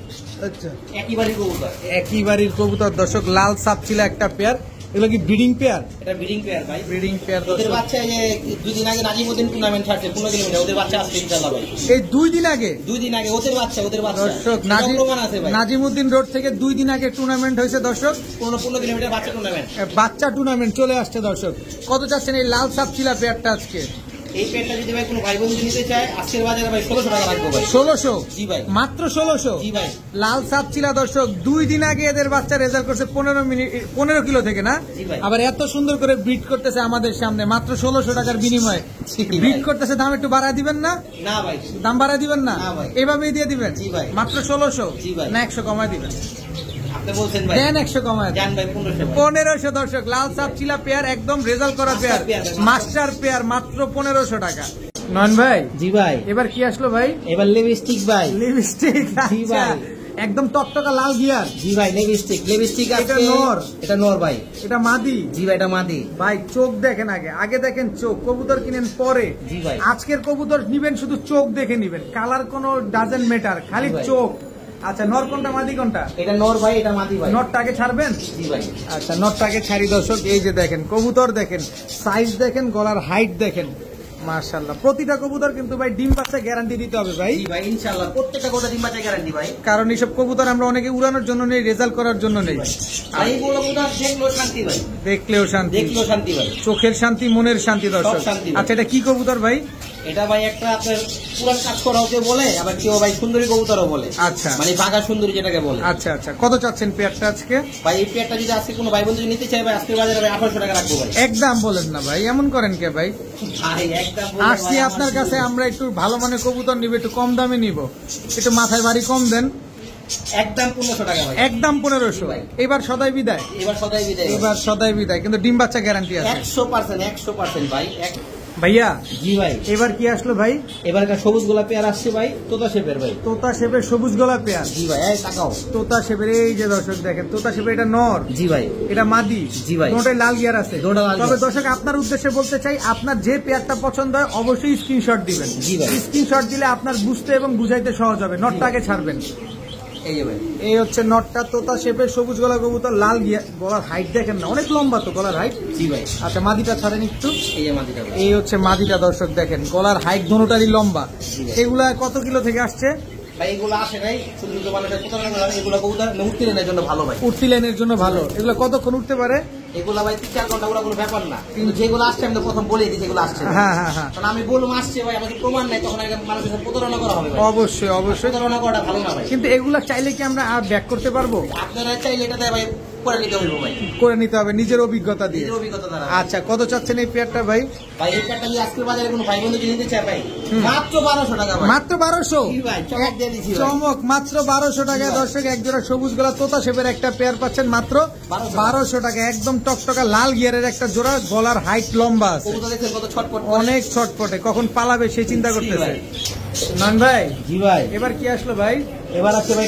আচ্ছা, একই বাড়ির কবুতর। একই বাড়ির কবুতর দর্শক, লাল সাপচিলা একটা পেয়ার। এগুলো কি ব্রিডিং পেয়ার? এটা ব্রিডিং পেয়ার ভাই। ব্রিডিং পেয়ার ওদের দর্শক। বাচ্চা এই যে 2 দিন আগে নাজিমউদ্দিন টুর্নামেন্ট ছাড়ছে 15 কিলোমিটার, ওদের বাচ্চা আসছে ইনশাআল্লাহ ভাই। এই 2 দিন আগে 2 দিন আগে ওদের বাচ্চা দর্শক, এটাও প্রমাণ আছে ভাই। নাজিমউদ্দিন রোড থেকে 2 দিন আগে টুর্নামেন্ট হয়েছে দর্শক, 15 কিলোমিটার বাচ্চা টুর্নামেন্ট। বাচ্চা টুর্নামেন্ট চলে আসছে দর্শক। কত চাচ্ছেন এই লাল সাপচিলা পেয়ারটা আজকে? এই পেয়ারটা যদি ভাই কোনো ভাই বন্ধু নিতে চায়, আজকের বাজারে ভাই 1600 টাকা রাখবো ভাই। 1600? জি ভাই, মাত্র 1600? জি ভাই। লাল সাপচিলা দর্শক, 2 দিন আগে এদের বাচ্চা রেজাল্ট করছে 15 কিলো থেকে না, জি ভাই। আবার এত সুন্দর করে ব্রিড করতেছে আমাদের সামনে মাত্র 1600 টাকার বিনিময়ে ভাই। ব্রিড করতেছে। দাম একটু বাড়ায় দিবেন না? না ভাই, দাম বাড়ায় দিবেন না? না ভাই। এভাবেই দিয়ে দিবেন? জি ভাই। মাত্র 1600? জি ভাই। না 100 কমায় দিবেন? আপনি বলছেন ভাই, দেন 100 কমায় দেন। জান ভাই 1500 ভাই। 1500 দর্শক, লাল সাপচিলা পেয়ার, একদম রেজাল্ট করা পেয়ার, পেয়ার, মাস্টার পেয়ার, মাত্র 1500 টাকা। নয়ন ভাই, জি ভাই, এবার কি আসলো ভাই? এবার লিপস্টিক ভাই। লিপস্টিক। জি ভাই। একদম টকটকা লাল গিয়ার। জি ভাই, লিপস্টিক এটা আছে। নর। এটা নর ভাই। এটা মাদি। জি ভাই, এটা মাদি। ভাই চোখ দেখেন, আগে আগে দেখেন চোখ, কবুতর কিনেন পরে। জি ভাই। আজকের কবুতর নিবেন শুধু চোখ দেখে নিবেন, কালার কোনো ডাজেন্ট ম্যাটার, খালি জি ভাই। চোখ। আচ্ছা, নর কোনটা মাদি কোনটা? এটা নর ভাই, এটা মাদি ভাই। নটটা আগে ছাড়বেন? জি ভাই। আচ্ছা, নটটা আগে ছাড়ি দর্শক। এই যে দেখেন কবুতর, দেখেন সাইজ, দেখেন গলার হাইট, দেখেন মাশাআল্লাহ। প্রতিটা কবুতর কিন্তু ভাই ডিম বাচ্চা গ্যারান্টি দিতে হবে ভাই, জি ভাই, ইনশাআল্লাহ প্রত্যেকটা গোটা ডিম বাচ্চা গ্যারান্টি ভাই। কারণ এইসব কবুতর আমরা অনেকে উড়ানোর জন্য নেই, রেজাল্ট করার জন্য নেই। আর এইগুলো গোটা দেখলেও শান্তি ভাই, দেখলেও শান্তি, দেখলেও শান্তি ভাই। চোখের শান্তি, মনের শান্তি দর্শক। সব শান্তি ভাই। আচ্ছা, এটা কি কবুতর ভাই? এটা ভাই একটা আপনার পুরান কাজ করা হতে বলে, আবার কেউ ভাই সুন্দরী কবুতরও বলে। আচ্ছা মানে বাঘা সুন্দরী যেটাকে বলে। আচ্ছা আচ্ছা, কত চাচ্ছেন পেয়ারটা আজকে? ভাই এই পেয়ারটা যদি আজকে কোনো ভাই বন্ধু নিতে চায় ভাই, আজকের বাজারে ভাই 1800 টাকা রাখবো ভাই। একদম বলেন না ভাই, এমন করেন কে ভাই? ভাই একদম বলে আসছি ভাই, আপনার আমার কাছে, আমরা একটু ভালো মানের কবুতর নিব, একটু কম দামে নিব, একটু মাথায় বাড়ি কম দেন। একদম 1500 টাকা ভাই। একদম 1500। ভাই। এবার সদাই বিদায়, এবার সদাই বিদায়। এবার সদাই বিদায়, কিন্তু ডিম বাচ্চা গ্যারান্টি আছে 100% ভাই। ভাইয়া। জি ভাই, এবার কি আসলো ভাই? এবার একটা সবুজ গোলাপ পেয়ার আসছে ভাই, তোতা শেপের ভাই। তোতা শেপের সবুজ গলা পেয়ার। জি ভাই, এই তাকাও। তোতা শেপের, এই যে দর্শক দেখেন, তোতা শেপের এটা নর, জি ভাই, এটা মাদি। জি ভাই। দুটোই লাল গিয়ার আছে। দুটো লাল তবে গিয়ার। দর্শক আপনার উদ্দেশ্যে বলতে চাই, আপনার যে পেয়ারটা পছন্দ হয় অবশ্যই স্ক্রিনশট দিবেন। জি ভাই। স্ক্রিনশট দিলে আপনার বুঝতে এবং বুঝাইতে সহজ হবে। নটটা আগে ছাড়বেন। এই যে ভাই, এই হচ্ছে নটটা, তোতা শেপের সবুজ গলা কবুতর, লাল গিয়ার। গলার হাইট দেখেন না, অনেক লম্বা তো গলার হাইট। জি ভাই। আচ্ছা, মাদিটা ছাড়েন একটু। এই যে মাদিটা ভাই। এই হচ্ছে মাদিটা দর্শক, দেখেন গলার হাইট দুটোটারই লম্বা। জি ভাই। এগুলা কত কিলো থেকে আসছে? ভাই এগুলো আসে নাই, শুধু শুধু মানুষের প্রতারণা করে, এগুলো কবুতর উঠতে নেওয়ার জন্য ভালো ভাই। উঠতি লাইনের জন্য ভালো। এগুলো কতক্ষণ উঠতে পারে? এগুলো ভাই 3-4 ঘন্টা ওরা কোনো ব্যাপার না, কিন্তু যেগুলো আসছে আমি তো প্রথম বলেই দিই যেগুলো আসছে। হ্যাঁ হ্যাঁ হ্যাঁ, কারণ আমি বললাম আসছে ভাই, আমাদের প্রমাণ নাই, তখন আগে মানুষের সাথে প্রতারণা করা হবে ভাই। অবশ্যই অবশ্যই। প্রতারণা করাটা ভালো না ভাই। কিন্তু এগুলা চাইলে কি আমরা আর ব্যাক করতে পারবো? আপনারা চাইলে এটা ভাই করে নিতে হইব ভাই, করে নিতে হবে নিজের অভিজ্ঞতা দিয়ে। নিজের অভিজ্ঞতা দ্বারা। আচ্ছা, কত চাচ্ছেন এই পেয়ারটা ভাই? ভাই এই পেয়ারটা যদি আজকের বাজারে কোনো ভাই বন্ধু যদি নিতে চায় ভাই, মাত্র 1200 টাকা ভাই। মাত্র 1200? জি ভাই, চমক দিয়ে দিছি ভাই। চমক, মাত্র 1200 টাকায় দর্শক এক জোড়া সবুজ গলা তোতা শেপের একটা পেয়ার পাচ্ছেন মাত্র 1200 টাকা। একদম টকটকা লাল গিয়ারের একটা জোড়া, গলার হাইট লম্বা আছে, কবুতর দেখছেন কত ছটফট করে। অনেক ছটপটে, কখন পালাবে সেই চিন্তা জি করতেছে। ভাই। নন ভাই, জি ভাই, এবার কি আসলো ভাই? এবার আছে ভাই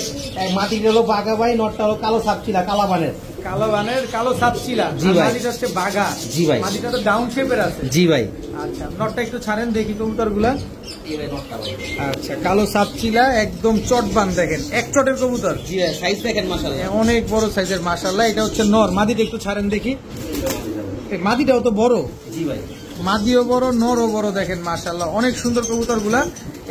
মাটি হলো বাঘা ভাই, নটটা হলো কালো সাপচিলা, কালাবানের। কালো বানের কালো সাপচিলা। জি ভাই। মাদিটা হচ্ছে বাঘা। জি ভাই। মাদিটা তো ডাউন শেপের আছে। জি ভাই। আচ্ছা, নটটা একটু ছাড়েন দেখি কবুতর গুলা। এই ভাই নটটা ভাই। আচ্ছা, কালো সাপচিলা, একদম চটবান, দেখেন এক চটের কবুতর, জি ভাই, সাইজ দেখেন মাশাআল্লাহ। অনেক বড় সাইজের মাশাআল্লাহ। এটা হচ্ছে নর। মাদিটা একটু ছাড়েন দেখি। এই মাদিটাও তো বড়, জি ভাই। মাদিও বড়, নরও বড়, দেখেন মাশাআল্লাহ, অনেক সুন্দর কবুতর গুলা।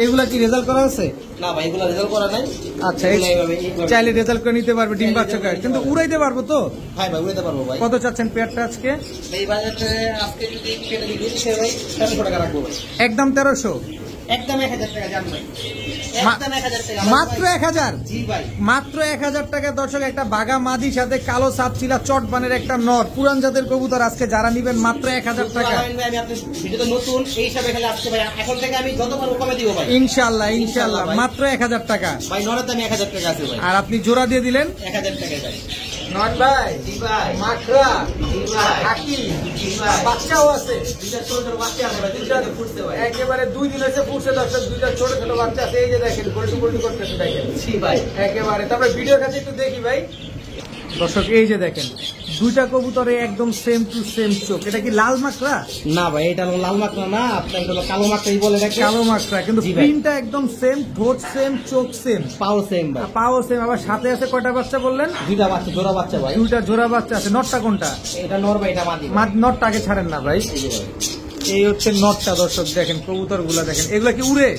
এগুলা কি রেজাল্ট করা আছে? না ভাই, এগুলো রেজাল্ট করা নাই। আচ্ছা, এগুলো এইভাবে- চাইলে রেজাল্ট করে নিতে পারবে ডিম বাচ্চা করে, কিন্তু উড়াইতে পারবো তো? ভাই ভাই উড়াতে পারবো ভাই। কত চাচ্ছেন পেয়ারটা আজকে? এই বাজারে আজকে যদি পেটে দিতে চাই ভাই 1300 টাকা রাখবো ভাই। একদম 1300। একদম 1000 টাকা জান ভাই, একদম 1000 টাকা মাত্র 1000। জি ভাই, মাত্র 1000 টাকা দর্শক একটা বাঘা মাদির সাথে কালো সাপচিলা চটবানের একটা নর পুরান জাতের কবুতর আজকে যারা নিবেন মাত্র 1000 টাকা। আমি আপনার ভিডিওতে নতুন এই হিসাবে খেলে আসছে ভাই, এখন থেকে আমি যত পারবো কমে দিব ভাই, ইনশাআল্লাহ ইনশাআল্লাহ ইনশাআল্লাহ ভাই। মাত্র 1000 টাকা। ভাই নরের দাম 1000 টাকা আছে ভাই, আর আপনি জোড়া দিয়ে দিলেন 1000 টাকা ভাই। নন ভাই, জি ভাই, মাকড়া, জি ভাই, হাকি, জি ভাই, বাচ্চাও আছে। দুইটা ছোট ছোট বাচ্চা আছে ভাই, দুইটাতে ফুটছে ভাই। একেবারে 2 দিন হয়েছে ফুটছে দর্শক, দুইটা ছোট ছোট বাচ্চা আছে, এই যে দেখেন গোল্টু গোল্টু করতেছে দেখেন জি ভাই, একেবারে। তারপরে ভিডিওর কাছে একটু দেখি ভাই দর্শক, এই যে দেখেন দুইটা কবুতরে একদম সেম টু সেম চোখ। এটা কি লাল মাকড়া? না ভাই এটা হলো লাল মাকড়া না, আপনার এটা হলো কালো মাকড়াই বলে রাখে। কালো মাকড়া, কিন্তু জি ভাই। প্রিন্টটা একদম সেম, ঠোঁট সেম, চোখ সেম, পাও সেম ভাই, পাও সেম। আবার সাথে আছে কয়টা বাচ্চা বললেন? দুইটা বাচ্চা, জোড়া বাচ্চা ভাই। দুইটা জোড়া বাচ্চা আছে। নটটা কোনটা? এটা নর ভাই, এটা মাদি ভাই। নটটা আগে ছাড়েন না ভাই। এই যে ভাই, এই হচ্ছে নটটা দর্শক, দেখেন কবুতর গুলা দেখেন, এগুলা কি উড়ে?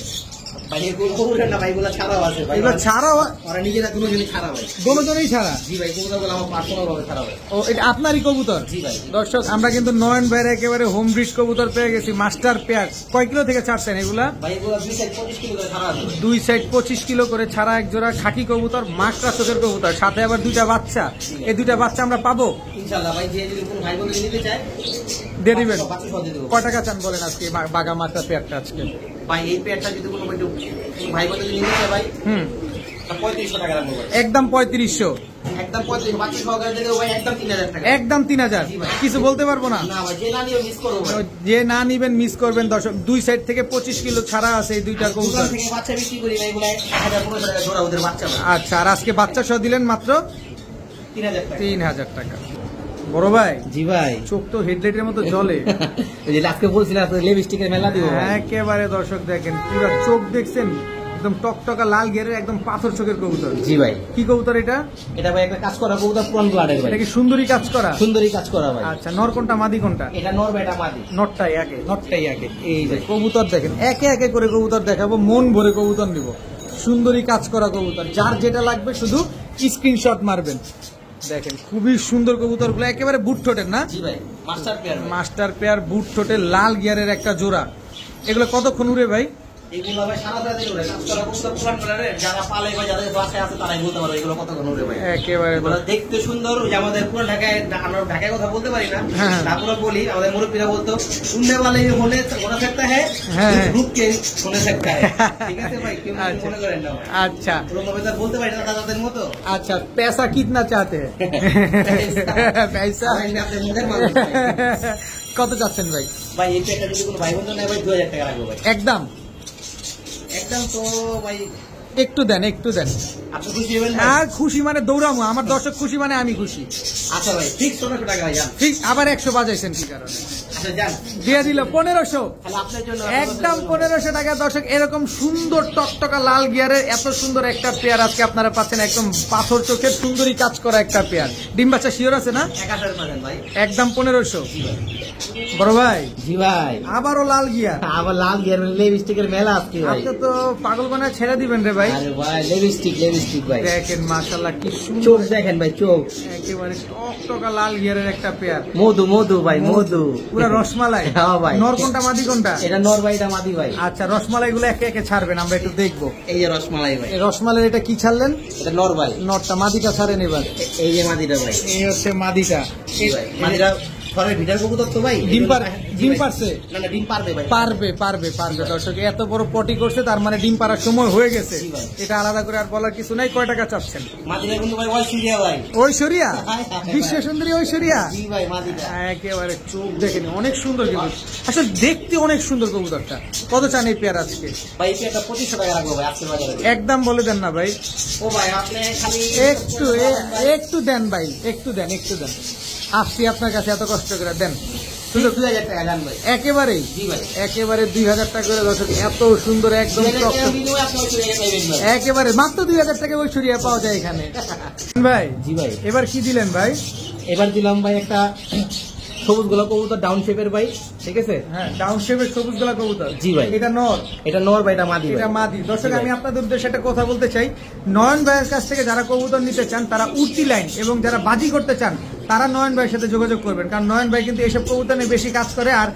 ভাই এগুলো না ভাই, এগুলো ছাড়াও আছে ভাই, এগুলো ছাড়া ওরা নিজেরা দুজনই ছাড়া ভাই। দুজনেই ছাড়া? জি ভাই, কবুতরগুলো আমার পার্সোনাল ভাবে ছাড়া ভাই। ও এটা আপনারই কবুতর? জি ভাই। দর্শক আমরা কিন্তু নয়ন ভাইয়ের একেবারে হোম ব্রিড কবুতর পেয়ে গেছি, মাস্টার পেয়ার। কয় কিলো থেকে ছাড়ছেন এগুলা? ভাই এগুলো 2 সাইড 25 কিলো করে ছাড়া আছে ভাই। 2 সাইড 25 কিলো করে ছাড়া এক জোড়া খাকি কবুতর, মাকড়া চোখের কবুতর, সাথে আবার দুইটা বাচ্চা। এই দুইটা বাচ্চা আমরা পাবো ইনশাআল্লাহ ভাই, যে যদি কোনো ভাই বোন নিতে চায় দিয়ে দিবেন? বাচ্চা সহ দিয়ে দেবো। কয় টাকা চান বলেন আজকে বাঘা মাকড়া পেয়ারটা আজকে? ভাই এই পেয়ারটা যদি কোনো ভাই বোন যদি নিতে চায় ভাই, হুম, 3500 টাকা রাখবো ভাই, একদম 3500। একদম 3500, বাচ্চা সহকারে দিয়ে দেবো ভাই, একদম 3000 টাকা। একদম 3000। জি ভাই। কিছু বলতে পারবো না। না ভাই, যে না নিও মিস করবো ভাই। যে না নিবেন মিস করবেন দর্শক। 2 সাইড থেকে 25 কিলো ছাড়া আছে এই দুইটা দোকান কবুতর। থেকে বাচ্চা বিক্রি করি ভাই, এগুলো 1500 টাকা জোড়া ওদের বাচ্চা ভাই, আচ্ছা, আর আজকে বাচ্চা সহ দিলেন মাত্র 3000 টাকা। 3000 টাকা। বড় ভাই জি ভাই, চোখ তো হেডলাইটের মতো জ্বলে। ওই যে আজকে বলছিলাম লিপস্টিকের মেলা দিব ভাই। একেবারে দর্শক দেখেন পুরো চোখ দেখছেন, একদম টকটকা লাল ঘেরের একদম পাথর চোখের কবুতর। জি ভাই, কি কবুতর এটা? এটা ভাই একটা কাজ করা কবুতর, পুরান ব্লাডের ভাই, এটা কি সুন্দরী কাজ করা? সুন্দরী কাজ করা ভাই। আচ্ছা, নর কোনটা মাদি কোনটা? এটা নর ভাই, এটা মাদি। নটটাই আগে, নটটাই আগে। এই যে কবুতর দেখেন, একে একে করে কবুতর দেখাবো, মন ভরে কবুতর নিব। সুন্দরী কাজ করা কবুতর, যার যেটা লাগবে শুধু স্ক্রিনশট মারবেন। দেখেন খুবই সুন্দর কবুতর গুলো, একেবারে বুট ঠোঁটের না? জি ভাই, মাস্টার পেয়ার ভাই। মাস্টার পেয়ার বুট ঠোঁটের লাল গিয়ারের একটা জোড়া। এগুলো কতক্ষণ উড়ে ভাই? এগুলো ভাই সারা রাত উড়ে, কাজ করা কবুতর পুরান ব্লাডের, যারা পালে বা যাদের বাসায় আছে তারাই বলতে পারবে এগুলো কতক্ষণ উড়ে ভাই। একেবারে এগুলো দেখতে সুন্দর, যে আমাদের পুরো ঢাকায়, আমরা ঢাকায় কথা বলতে পারি না, হ্যাঁ। তারপরে বলি আমাদের মুরব্বীরা বলতো উড়নে वाले होने सकता है, হ্যাঁ। रुक के होने सकता है। ঠিক আছে ভাই, কেউ কিছু মনে করেন না ভাই। আচ্ছা ওরকম তো বলতে পারি না দাদাদের মতো। আচ্ছা, पैसा कितना चाहते हैं? पैसा ভাই, আপনি মুখের মানুষ ভাই। কত চাচ্ছেন ভাই? ভাই এই পেটা যদি কোনো ভাই বন্ধু নেয় ভাই 2000 টাকা রাখবো ভাই, একদম একদম। তো ভাই একটু দেন, একটু দেন। আপনি খুশি হবেন ভাই? আর খুশি মানে দৌড়ামো, আমার দর্শক খুশি মানে আমি খুশি। আচ্ছা ভাই, ঠিক 1500 টাকা ভাই, যান। ঠিক, আবার 100 বাজাইছেন কি কারণে? আচ্ছা যান, দিয়ে দিল 1500। তাহলে আপনার জন্য একদম 1500 টাকা দর্শক। এরকম সুন্দর টকটকা লাল গিয়ারের এত সুন্দর একটা পেয়ার আজকে আপনারা পাচ্ছেন, একদম পাথর চোখের সুন্দরী কাজ করা একটা পেয়ার। ডিম বাচ্চা শিওর আছে না? 1000 ভাই। একদম 1500। বড় ভাই জি ভাই, আবারও লাল গিয়ার। আবার লাল গিয়ার লিপস্টিকের মেলা আজকে ভাই। আপনি তো পাগল বানায় ছেড়ে দিবেন রে ভাই। আরে ভাই, লিপস্টিক ভাই, দেখেন মাশাআল্লাহ কি সুন্দর, চোখ দেখেন ভাই, চোখ একেবারে টকটকা লাল গিয়ারের একটা পেয়ার। মধু ভাই, মধু পুরা রসমালাই। হ্যাঁ ভাই। নর কোনটা মাদি কোনটা? এটা নর ভাই, এটা মাদি ভাই। আচ্ছা, রসমালাই গুলো একে একে ছাড়বেন, আমরা একটু দেখবো। এই যে রসমালাই ভাই, এই রসমালাইয়ের এটা কি ছাড়লেন? এটা নর ভাই। নটটা, মাদিটা ছাড়েন এবার। এই যে মাদিটা ভাই, এই হচ্ছে মাদিটা। জি ভাই, মাদিরা ঘরের ভিটার কবুতর তো ভাই, ডিম জি ভাই। পারছে? না না, ডিম পারবে ভাই, পারবে দর্শক, এত বড় পটি করছে তার মানে ডিম পাড়ার সময় হয়ে গেছে। জি ভাই। এটা আলাদা করে আর বলার কিছু নাই। কয় টাকা চাচ্ছেন? মাদিরা কিন্তু ভাই ঐশ্বরিয়া ভাই। ঐশ্বরিয়া, হায় হায় হায়। বিশ্ব সুন্দরী ঐশ্বরিয়া। জি ভাই, মাদিরা একেবারে চোখ দেখেন, অনেক সুন্দর কিন্তু, আসলে দেখতে অনেক সুন্দর কবুতরটা। কত চান এই পেয়ার আজকে? ভাই, এটা 2500 টাকা রাখবো ভাই আজকের বাজারে। একদম বলে দেন না ভাই। ও ভাই, আপনি খালি একটু দেন ভাই, একটু দেন। আসছি আপনার কাছে এত কষ্ট করে, দেন শুধু 2000 টাকা দেন ভাই। একেবারেই। জি ভাই, একেবারে 2000 টাকা করে দর্শক, এত সুন্দর একদম 2000 টাকা টকটক। বিনিময়ে আপনি ঐশ্বরিয়া পাইবেন ভাই। একেবারে মাত্র 2000 টাকা ঐশ্বরিয়া পাওয়া যায় এখানে। ভাই জি ভাই, এবার কি দিলেন ভাই? এবার দিলাম ভাই একটা সবুজ গোলাপ কবুতর, ডাউন শেপের ভাই, ঠিক আছে? হ্যাঁ, ডাউন শেপের সবুজ গলা কবুতর। জি ভাই। এটা নর, এটা নর ভাই, এটা মাদি ভাই। এটা মাদি। দর্শক জি ভাই। আমি আপনাদের উদ্দেশ্যে একটা কথা বলতে চাই, নয়ন ভাইয়ের কাছ থেকে যারা কবুতর নিতে চান তারা উঠতি লাইন এবং যারা বাজি করতে চান তারা নয়ন ভাইয়ের সাথে যোগাযোগ করবেন, কারণ নয়ন ভাই কিন্তু এসব কবুতর নিয়ে বেশি কাজ করে। আর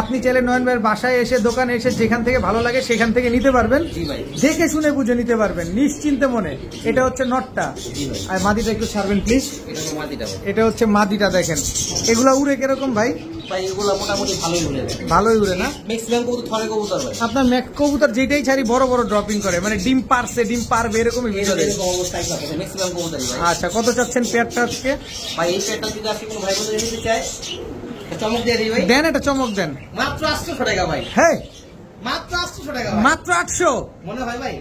আপনি চাইলে নয়ন ভাইয়ের বাসায় এসে, দোকানে এসে যেখান থেকে ভালো লাগে সেখান থেকে নিতে পারবেন, জি ভাই। দেখে শুনে বুঝে নিতে পারবেন নিশ্চিন্তে মনে। এটা হচ্ছে নটটা, জি ভাই। আর মাদিটা একটু ছাড়বেন প্লিজ। এটা হলো মাদিটা ভাই। এটা হচ্ছে মাদিটা, দেখেন এগুলা উড়ে কিরকম ভাই? ভাই এগুলো মোটামুটি ভালোই উড়ে যায়, ভালোই উড়ে না? ম্যাক্সিমাম কবুতর থরে কবুতর ভাই। আপনার ম্যাক কবুতর যেটাই ছাড়ি বড় বড় ড্রপিং করে, মানে ডিম পারছে, ডিম পারবে এরকমই ভিতরে। এরকম অবস্থায় থাকে ম্যাক্সিমাম কবুতরই ভাই। আচ্ছা, কত চাচ্ছেন পেয়ারটা আজকে? ভাই এই পেটটা যদি আপনি কোনো ভাই বন্ধু নিতে চায়, চমক দিয়ে দিই ভাই। দেন, একটা চমক দেন। মাত্র 800 টাকা ভাই, হ্যাঁ, মাত্র 800 টাকা ভাই। মাত্র 800? মনে হয় ভাই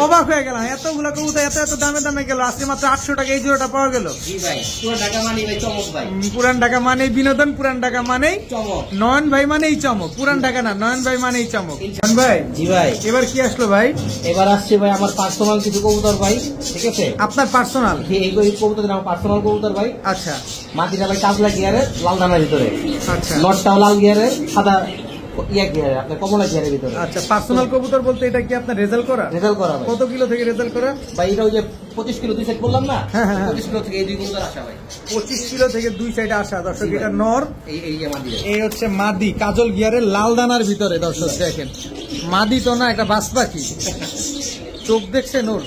অবাক হয়ে গেলাম, এতগুলা কবুতর এত এত দামে দামে গেল, আজকে মাত্র 800 টাকা এই জোড়াটা পাওয়া গেল। জি ভাই, পুরো ঢাকা মানি ভাই চমক ভাই। পুরান ঢাকা মানেই বিনোদন, পুরান ঢাকা মানেই চমক। নয়ন ভাই মানেই চমক। পুরান ঢাকা না, নয়ন ভাই মানেই চমক। নয়ন ভাই, জি ভাই। এবার কি আসলো ভাই? এবার আসছে ভাই আমার পার্সোনাল কিছু কবুতর ভাই, ঠিক আছে? আপনার পার্সোনাল? এই কবুতর আমার পার্সোনাল কবুতর ভাই। আচ্ছা মাটিটা ভাই কাজলা গিয়ারের, লাল দানার ভিতরে। আচ্ছা নটটাও লাল গিয়ারের, সাদা ইয়া গিয়ারের, আপনার কমলা গিয়ারের ভিতরে। আচ্ছা, পার্সোনাল কবুতর বলতে এটা কি আপনার রেজাল্ট করা? রেজাল্ট করা ভাই। কত কিলো থেকে রেজাল্ট করা ভাই এটা ওই যে 25 কিলো 2 সেট বললাম না, হ্যাঁ, হ্যাঁ, হ্যাঁ। 25 কিলো থেকে এই দুই কবুতর আসা ভাই। 25 কিলো থেকে 2 সাইডে আসা। দর্শক, জি ভাই। এটা নর, এই যে মাদি। এই হচ্ছে মাদি, কাজল গিয়ারের লাল দানার ভিতরে। দর্শক দেখেন, মাদি তো না, এটা বাস পাখি। চোখ দেখছেন ওর,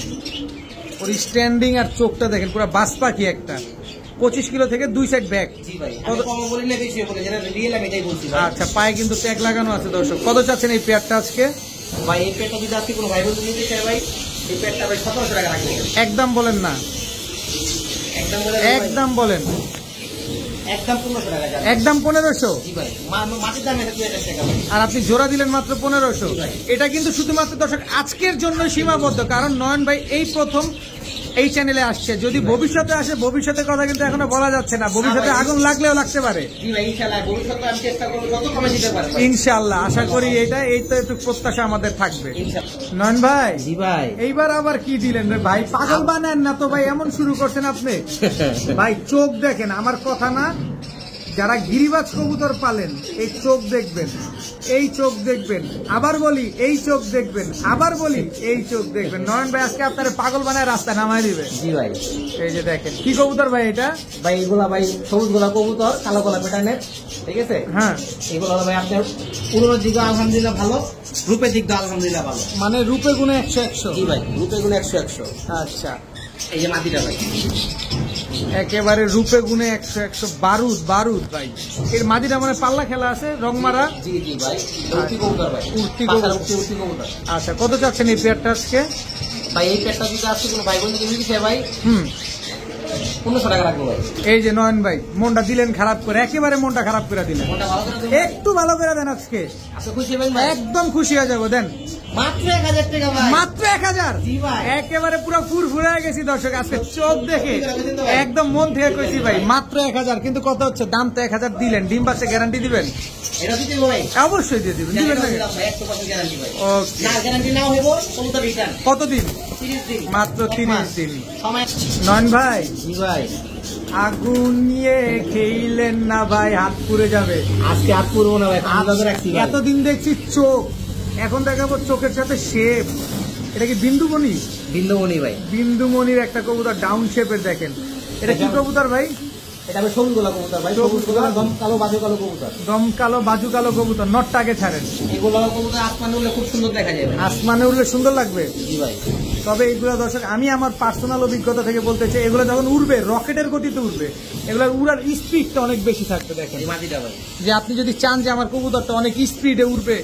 ওর স্ট্যান্ডিং আর চোখটা দেখেন, পুরো বাস পাখি একটা। 25 কিলো থেকে 2 সাইড ব্যাক। জি ভাই, আমি কম বলি না, বেশি বলি, যেটা রিয়েল আমি এটাই বলছি ভাই। আচ্ছা, পায়ে কিন্তু ট্যাগ লাগানো আছে। দর্শক, কত চাচ্ছেন এই পেয়ারটা আজকে? ভাই এই পেটটা যদি আজকে কোনো ভাই বন্ধু নিতে চায় ভাই, এই পেটটা ভাই 1700 টাকা রাখবো। একদম বলেন না, একদম বলে একদম বলেন, একদম 1500 টাকা যাবে। একদম 1500। জি ভাই, মাটির দাম এটা 2000 টাকা ভাই। আর আপনি জোড়া দিলেন মাত্র 1500। এটা কিন্তু শুধুমাত্র দর্শক আজকের জন্য সীমাবদ্ধ, কারণ নয়ন ভাই এই প্রথম এই চ্যানেলে আসছে। যদি ভবিষ্যতে আসে, ভবিষ্যতের কথা কিন্তু এখনো বলা যাচ্ছে না, ভবিষ্যতে আগুন লাগলেও লাগতে পারে। জি ভাই, ইনশাআল্লাহ ভবিষ্যতে আমি চেষ্টা করব যত কমে দিতে পারবো। ইনশাআল্লাহ, আশা করি এটা, এই তো একটু প্রত্যাশা আমাদের থাকবে। ইনশাআল্লাহ। নয়ন ভাই, জি ভাই। এইবার আবার কি দিলেন রে ভাই? পাগল বানান না তো ভাই, এমন শুরু করছেন আপনি। ভাই চোখ দেখেন, আমার কথা না, যারা গিরিবাজ কবুতর পালেন এই চোখ দেখবেন, এই চোখ দেখবেন, আবার বলি এই চোখ দেখবেন, আবার বলি এই চোখ দেখবেন। নয়ন ভাই আজকে আপনার পাগল বানায় রাস্তা নামায় দিবে। জি ভাই। এই যে দেখেন, কি কবুতর ভাই এটা? ভাই এগুলা ভাই সবুজ গোলা কবুতর, কালো গোলা প্যাটার্নের, ঠিক আছে? হ্যাঁ, এগুলো ভাই আপনার পুরোনো দিক আলহামদুলিল্লাহ ভালো, রূপের দিক আলহামদুলিল্লাহ ভালো। মানে রূপে গুণে 100-100। জি ভাই, রূপে গুলো 100-100। আচ্ছা, এই যে মাটিটা ভাই, একেবারে রূপে গুণে 100-100, বারুদ বারুদ ভাই। এর মাঝিটা মানে পাল্লা খেলা আছে, রং মারা। জি জি ভাই, উর্তি কবুতর ভাই, উর্তি পাখার কবুতর। উর্তি কবুতর। আচ্ছা, কত চাচ্ছেন এই পেয়ারটা আজকে? ভাই এই পেটটা যদি আজকে কোনো ভাই বোন নিতে চায় ভাই, 1500 টাকা রাখবো ভাই। এই যে নয়ন ভাই, মনটা দিলেন খারাপ করে, একেবারে মনটা খারাপ করে দিলেন। মনটা ভালো করে দেবো। একটু ভালো করে দেন আজকে, আপনি খুশি হবেন ভাই? একদম খুশি হয়ে যাবো। দেন মাত্র 1000 টাকা ভাই। মাত্র 1000। জি ভাই। একেবারে পুরো ফুরফুরে হয়ে গেছি দর্শক, আজকে চোখ দেখে একদম মন থেকে কইছি ভাই, মাত্র 1000। কিন্তু কত হচ্ছে দাম? তো 1000 দিলেন, ডিম বাচ্চা গ্যারান্টি দিবেন? এটা দিতে হবে ভাই। অবশ্যই দিয়ে দিবেন, দিবেন না? দিলাম ভাই, 100% গ্যারান্টি ভাই। ওকে, না গ্যারান্টি নাও হইব, কবুতর রিটার্ন কতদিন? 30 দিন। মাত্র 30 দিন। সময়। নয়ন ভাই, জি ভাই, আগুন নিয়ে খেইলেন না ভাই, হাত পুড়ে যাবে। আজকে হাত পুরবো না ভাই, 5000 রাখছি ভাই। এতদিন দেখছি চোখ, এখন দেখাবো চোখের সাথে শেপ। এটা কি বিন্দুমণি? বিন্দুমণি ভাই। বিন্দুমণির একটা কবুতর, ডাউন শেপের। দেখেন এটা কি কবুতর ভাই? এটা আমি সবুজ গোলা কবুতর ভাই, সবুজ গোলা দম কালো বাজু কালো কবুতর। দম কালো বাজু কালো কবুতর। নটটাকে ছাড়েন, এগুলো কবুতর আসমানে উঠলে খুব সুন্দর দেখা যাবে। আসমানে উঠলে সুন্দর লাগবে। জি ভাই। তবে এইগুলো দর্শক, আমি আমার পার্সোনাল অভিজ্ঞতা থেকে বলতে চাই, এগুলো যখন উড়বে রকেটের গতিতে উড়বে, এগুলোর উড়ার স্পিডটা অনেক বেশি থাকবে। দেখেন এই মাটিটা ভাই। যে আপনি যদি চান যে আমার কবুতরটা অনেক স্পিডে উঠবে,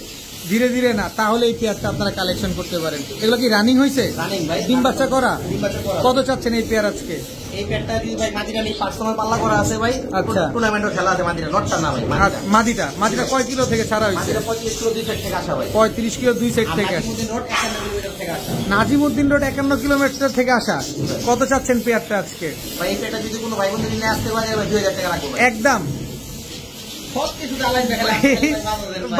ধীরে ধীরে না, তাহলে এই পেয়ারটা আপনারা কালেকশন করতে পারেন। এগুলো কি রানিং হয়েছে? রানিং ভাই। ডিম বাচ্চা করা? ডিম বাচ্চা করা। কত চাচ্ছেন এই পেয়ার আজকে? এই পেটটা যদি ভাই মাটিটা নিয়ে পার্সোনাল পাল্লা করা আছে ভাই। আচ্ছা। টুর্নামেন্টও খেলা আছে মাটিটা, নটটা না ভাই, আর মাটিটা। মাদিটা, মাদিটা কয় কিলো থেকে ছাড়া হয়েছে? মাটিটা 35 কিলো 2 সেট থেকে আসা ভাই। 35 কিলো 2 সেট আর থেকে আসা। নাজিমুদ্দিন রোড 51 কিলোমিটার থেকে আসা। নাজিমুদ্দিন রোড 51 কিলোমিটার থেকে আসা। কত চাচ্ছেন পেয়ারটা আজকে? ভাই এই পেটটা যদি কোনো ভাই বন্ধু নিয়ে আসতে পারে ভাই 2000 টাকা রাখবো ভাই। একদম সব কিছু আলাদা দেখা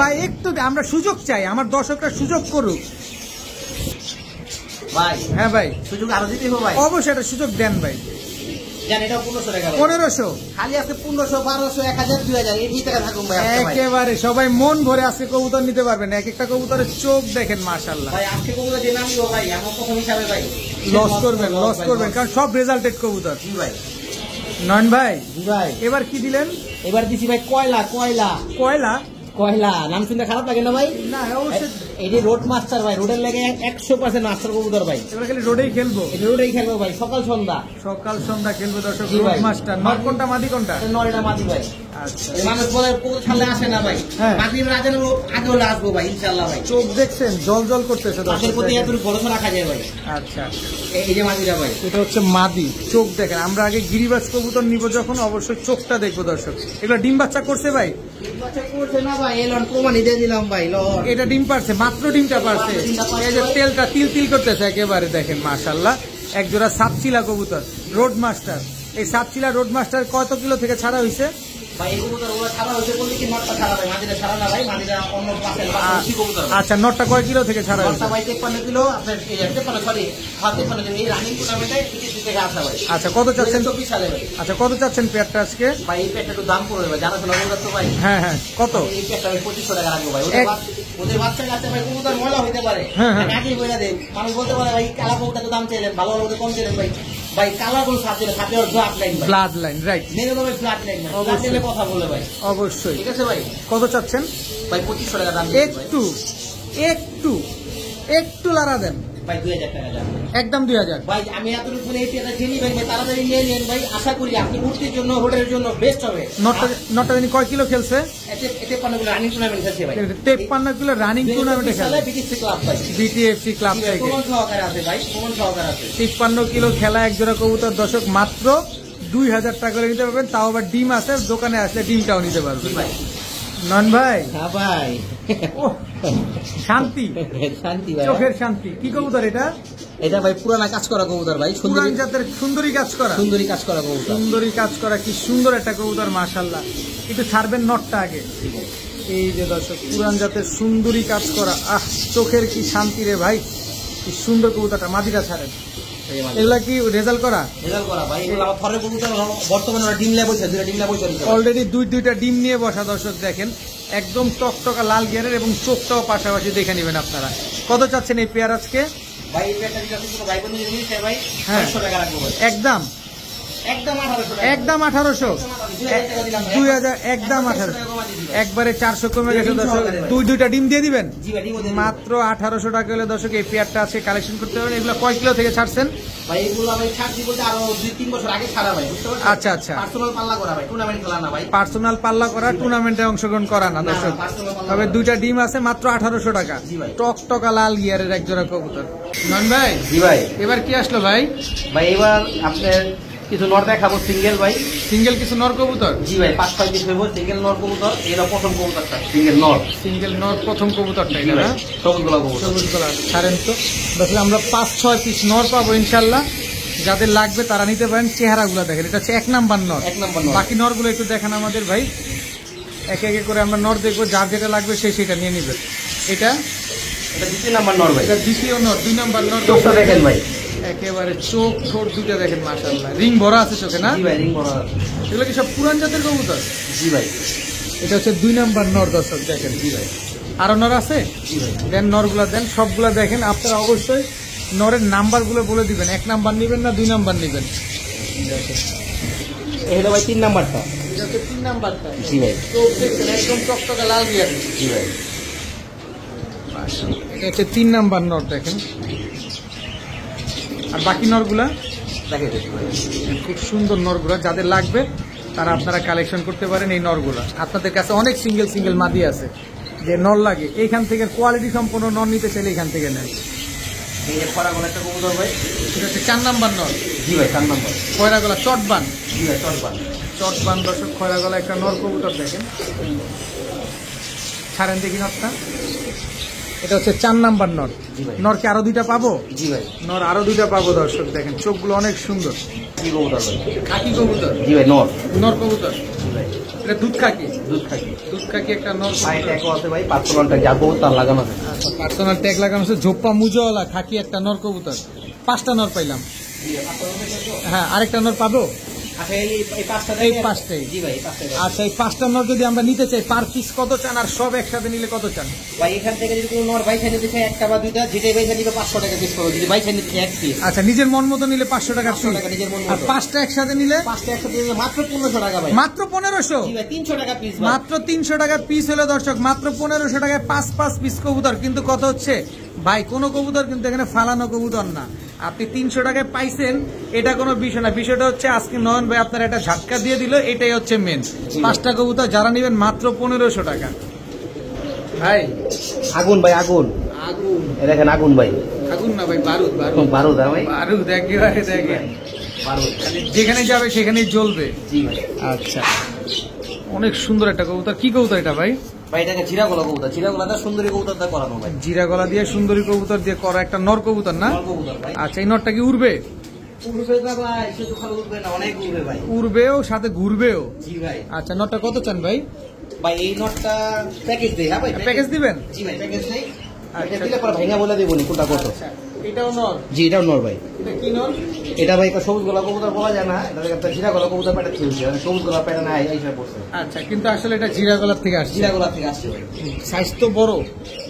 ভাই, একটু আমরা সুযোগ চাই, আমার দর্শকরা সুযোগ করুক। ভাই হ্যাঁ ভাই, সুযোগ আরো দিতে হবে ভাই। অবশ্যই একটা সুযোগ দেন ভাই। জান এটা 1500 টাকা ভাই। 1500 খালি আছে 1500 1200 1000 2000 এই টাকা থাকুন ভাই আজকে ভাই। একেবারে সবাই মন ভরে আজকে কবুতর নিতে পারবেন। এক একটা কবুতরের চোখ দেখেন, মাশাআল্লাহ। ভাই আজকে কবুতর যে নাম নিব ভাই আমার প্রথম হিসাবে ভাই লস করবেন, লস করবেন, কারণ সব রেজাল্টেড কবুতর। জি ভাই। নয়ন ভাই জি ভাই এবার কি দিলেন? এবার দিছি ভাই কয়লা কয়লা কয়লা? কয়লা নাম শুনতে খারাপ লাগে না ভাই? না অবশ্যই। এই যে রোড মাস্টার ভাই, রোডের লেগে 100% মাস্টার কবুতর ভাই। এবার খালি রোডেই খেলবো, এই রোডেই খেলবো ভাই, সকাল সন্ধ্যা। সকাল সন্ধ্যা খেলবো দর্শক। জি ভাই। রোড মাস্টার নর কোনটা মাদি কোনটা? নয়টা মাটি ভাই। আচ্ছা এই মানুষ বলে কবুতর ছাড়লে আসে না ভাই, হ্যাঁ। মাটির রাজের আগে হলে আসবো ভাই ইনশাল্লাহ ভাই। চোখ দেখছেন জল জল করতেছে মাছের দর্শক প্রতি দেখেন। এত ভরসা রাখা যায় ভাই। আচ্ছা এই যে মাটিটা ভাই, এটা হচ্ছে মাদি, চোখ দেখেন। আমরা আগে গিরিবাজ কবুতর নিব যখন অবশ্যই চোখটা দেখবো দর্শক। এগুলো ডিম বাচ্চা করছে ভাই? বাচ্চা করছে না ভাই, এলন প্রমাণই দিয়ে দিলাম ভাই। লন এটা ডিম পারছে, মাত্র ডিমটা পারছে। মাত্র ডিমটা পারছে এই যে ভাই। তেলটা তিল তিল করতেছে একেবারে দেখেন মাশাআল্লাহ। এক জোড়া সাতচিলা কবুতর রোড মাস্টার। এই সাতচিলা রোড মাস্টার কত কিলো থেকে ছাড়া হয়েছে? ভাই এই কবুতর ওরা ছাড়া হয়েছে বললে কি নটটা ছাড়া ভাই, মাটিটা ছাড়া না ভাই, মাটিটা অন্য পাশের বেশি কবুতর ভাই। আচ্ছা নটটা কয় কিলো থেকে ছাড়া হয়েছে? নটটা ভাই 53 কিলো, আপনার 53 সরি 53 কিলো। এই রানিং টুর্নামেন্টে 21 থেকে আসা ভাই। আচ্ছা কত চাচ্ছেন? 2024 সালে ভাই। আচ্ছা কত চাচ্ছেন পেয়ারটা আজকে? ভাই এই পেটটা একটু দাম পড়বে ভাই, জানা শোনা কবুতর তো ভাই। হ্যাঁ হ্যাঁ কত? এই পেটটা ভাই 2500 টাকা রাখবো ভাই। এক- ওদের বাচ্চা কাছে ভাই কবুতর ময়লা হইতে পারে, হ্যাঁ, হ্যাঁ। আমি আগেই বলে দেন। মানুষ বলতে পারে ভাই কালা কবুতর তো দাম চাইলেন, ভালো ভালো কবুতর কম চাইলেন ভাই। ভাই কালা কোন সাথে সাথে ওর ব্লাড লাইন ভাই, ব্লাড লাইন রাইট, মেরে দেবে ব্লাড লাইন ভাই। ব্লাড অবশ্যই। লাইনে কথা বলে ভাই, অবশ্যই। ঠিক আছে ভাই। কত চাচ্ছেন? ভাই 2500 টাকা দাম দিচ্ছি ভাই। একটু একটু একটু লাড়া দেন, ভাই 2000 টাকা দাম একদম 2000। ভাই। আমি এতটুকু এই পেটা চিনি ভাই, তাড়াতাড়ি নিয়ে নেন ভাই। আশা করি আপনি উঠতির জন্য রোডের জন্য বেস্ট হবে। নটটা নটটা জানি কয় কিলো খেলছে? এতে 53 কিলো রানিং টুর্নামেন্ট খেলছে ভাই। 53 কিলো রানিং টুর্নামেন্টে 2024 সালে খেলে বিটিসি ক্লাব ভাই, বিটিএফসি ক্লাব থেকে। প্রমাণ সহকারে আছে ভাই, প্রমাণ সহকারে আছে। 53 কিলো খেলা এক জোড়া কবুতর দর্শক মাত্র 2000 টাকা করে নিতে পারবেন। তাও আবার ডিম আছে, দোকানে আসলে ডিমটাও নিতে পারবেন। ভাই নন ভাই হ্যাঁ ভাই, ওহ, শান্তি, শান্তি ভাই। চোখের শান্তি। কি কবুতর এটা? এটা ভাই পুরানা কাজ করা কবুতর ভাই, পুরান সুন্দরী জাতের সুন্দরী কাজ করা, সুন্দরী কাজ করা কবুতর। সুন্দরী কাজ করা। কি সুন্দর একটা কবুতর মাশাআল্লাহ। একটু ছাড়বেন নটটা আগে। এই যে দর্শক পুরান জাতের সুন্দরী কাজ করা, আহ চোখের কি শান্তি রে ভাই। কি সুন্দর কবুতরটা, মাদিটা ছাড়েন। এগুলা কি রেজাল্ট করা? রেজাল্ট করা ভাই, এগুলো আমার থরের কবুতর। বর্তমানে ওরা ডিম লেবো, দুইটা ডিম লেবো চলছে। অলরেডি দুইটা ডিম নিয়ে বসা দর্শক দেখেন, একদম টকটকা লাল গিয়ারের এবং চোখটাও পাশাপাশি দেখে নেবেন আপনারা। কত চাচ্ছেন এই পেয়ার আজকে? ভাই এই পেটটা যেটা কোনো ভাই বোন যদি নিতে ভাই হ্যাঁ। 500 টাকা রাখবো ভাই। একদম একদম 1800 টাকা। একদম 1800, 2000 একদম 1800, একবারে 400 কমে গেছে দর্শক। দুইটা ডিম দিয়ে দিবেন জি ভাই, ডিম দিয়ে দিন। মাত্র 1800 টাকা হলে দর্শক এই পেয়ারটা আছে কালেকশন করতে পারবেন। এগুলো কয় কিলো থেকে ছাড়ছেন? ভাই এগুলো ভাই ছাড়ছি বলতে আরো 2-3 বছর আগে ছাড়া ভাই, বুঝতে পারছেন? আচ্ছা, আচ্ছা। পার্সোনাল পাল্লা করা ভাই, টুর্নামেন্ট খেলা না ভাই। পার্সোনাল পাল্লা করা, টুর্নামেন্টে অংশগ্রহণ করা না দর্শক। না, personal পাল্লা তবে করা। দুইটা ডিম আছে মাত্র 1800 টাকা। জি ভাই। টকটকা লাল গিয়ারের এক জোড়া কবুতর। নন ভাই জি ভাই। এবার কি আসলো ভাই? ভাই এবার আপনার কিছু নর দেখাবো সিঙ্গেল ভাই। সিঙ্গেল কিছু নর কবুতর। জি ভাই 5-6 পিস হইব সিঙ্গেল নর কবুতর। এরা প্রথম কবুতরটা সিঙ্গেল নর। সিঙ্গেল নর প্রথম কবুতরটা জি এটা ভাই, না? সবুজগুলো কবুতর। সবুজ কালার ছাড়েন তো দর্শক। আমরা 5-6 পিস নর পাবো ইনশাল্লাহ। যাদের লাগবে তারা নিতে পারেন। চেহারাগুলো দেখেন, এটা হচ্ছে 1 নাম্বার নর। 1 নাম্বার নর। বাকি নরগুলো একটু দেখান আমাদের ভাই। একে একে করে আমরা নর দেখবো, যার যেটা লাগবে সে সেটা নিয়ে নিবে। এটা এটা 2 নাম্বার নর ভাই। এটা দ্বিতীয় নর, 2 নাম্বার নর। চোখটা দেখেন ভাই। একেবারে চোখ ঠোঁট দুইটা দেখেন মাশাআল্লাহ, রিং ভরা আছে চোখে না? জি ভাই, রিং বড়। এগুলো কি সব পুরান জাতের কবুতর? জি ভাই। এটা হচ্ছে 2 নাম্বার নর দর্শক দেখেন। জি ভাই। আরো নর আছে? জি ভাই। দেন নরগুলা দেন, সবগুলা দেখেন। আপনারা অবশ্যই নরের নাম্বারগুলো বলে দিবেন, 1 নাম্বার নিবেন না 2 নাম্বার নিবেন। এই হলো ভাই 3 নাম্বারটা। এটা হচ্ছে 3 নাম্বারটা। জি ভাই। চোখ দেখছেন একদম টকটকা লাল গিয়ার। জি ভাই। এটা হচ্ছে 3 নাম্বার নর দেখেন। আর বাকি নরগুলা দেখে দেখি ভাই। খুব সুন্দর নরগুলা, যাদের লাগবে তারা আপনারা কালেকশন করতে পারেন এই নরগুলা। আপনাদের কাছে অনেক সিঙ্গেল মাদি আছে যে নর লাগে, এইখান থেকে কোয়ালিটি সম্পন্ন নর নিতে চাইলে এখান থেকে নেয়। এই যে খরা গলা একটা কবুতর ভাই। এটা হচ্ছে 4 নাম্বার নর, জি ভাই 4 নাম্বার। খয়রা গলা চটবান। জি ভাই, চলবা। চটবান দর্শক, খয়রা গলা একটা নর কবুতর দেখেন। ছাড়েন দেখি নরটা। এটা হচ্ছে 4 নাম্বার নর। জি ভাই। নর কি আরো 2টা পাবো? জি ভাই। নর আরো 2টা পাবো দর্শক দেখেন, চোখগুলো অনেক সুন্দর। কি কবুতর ভাই? খাকি কবুতর, জি ভাই, নর। নর কবুতর। জি ভাই। এটা দুধ খাকি, দুধ খাই। দুধ খাকি একটা নর পায়ে কবুতর। ট্যাগও আছে ভাই, পার্সোনালটা যা কবুতর লাগানো আছে। আচ্ছা, পার্সোনাল ট্যাগ লাগানো আছে, ঝোপ্পা মুজওয়ালা খাকি একটা নর কবুতর। 5টা নর পাইলাম। হ্যাঁ, আরেকটা নর পাবো? আচ্ছা এই পাঁচটা এই পাঁচটাই? জি ভাই এই পাঁচটাই। আচ্ছা, এই 5টা নর যদি আমরা নিতে চাই পার পিস কত চান, আর সব একসাথে নিলে কত চান? ভাই এখান থেকে যদি কোনো নর বাইশা নিতে চায় একটা বা দুইটা, যেটাই বাইশা নিবে 500 টাকা পিস করবো, যদি বাইশা নিতে চায় এক পিস। আচ্ছা, নিজের মন মতো নিলে 500 টাকা 500 টাকা নিজের মন মতো। আর 5টা একসাথে নিলে? পাঁচটা একসাথে নিলে মাত্র 1500 টাকা ভাই। মাত্র 1500? জি ভাই 300 টাকা পিস ভাই। মাত্র 300 টাকা পিস হলো দর্শক, মাত্র 1500 টাকায় 5 পিস কবুতর। কিন্তু কত হচ্ছে ভাই, কোনো কবুতর কিন্তু এখানে ফালানো কবুতর না। আপনি 300 টাকায় পাইছেন, এটা কোনো বিষয় না। বিষয়টা হচ্ছে আজকে নয়ন ভাই আপনার একটা ঝাটকা দিয়ে দিল, এটাই হচ্ছে মেন। 5টা কবুতর যারা নেবেন মাত্র 1500 টাকা। ভাই আগুন ভাই আগুন, আগুন এই দেখেন আগুন ভাই, আগুন না ভাই, বারুদ বারুদ বারুদ ভাই, বারুদ একেবারে দেখেন, বারুদ। যেখানে যাবে সেখানেই জ্বলবে। জি ভাই। আচ্ছা, অনেক সুন্দর একটা কবুতর। কি কবুতর এটা ভাই? ভাই এটাকে জিরাগোলা কবুতর, জিরাগোলাটা সুন্দরী কবুতরটা করানো ভাই। জিরা গলা দিয়ে সুন্দরী কবুতর দিয়ে করা একটা নর কবুতর না? নর কবুতর ভাই। আচ্ছা, এই নরটা কি উড়বে? উড়বে না ভাই, শুধু খালি উড়বে না, অনেক উড়বে ভাই। উড়বেও সাথে ঘুরবেও। জি ভাই। আচ্ছা, নরটা কত চান ভাই? ভাই এই নটটা প্যাকেজ দেই। হ্যাঁ ভাই প্যাকেজ দিবেন? জি ভাই প্যাকেজ দেই। আচ্ছা। এটা দিলে পরে ভাঙা বলে দেবনি কোনটা কত। আচ্ছা, এটাও নর? জি এটাও নর ভাই। এটা কি নর? এটা ভাই একটা সবুজ গলা কবুতর বলা যায় না, এটা একটা জিরা গলা কবুতর প্যাটা খেলছে, সবুজ গলা প্যাটা না এইসব পড়ছে। আচ্ছা, কিন্তু আসলে এটা জিরা গলার থেকে আসছে। জিরা গলা থেকে আসছে ভাই। সাইজ তো বড়।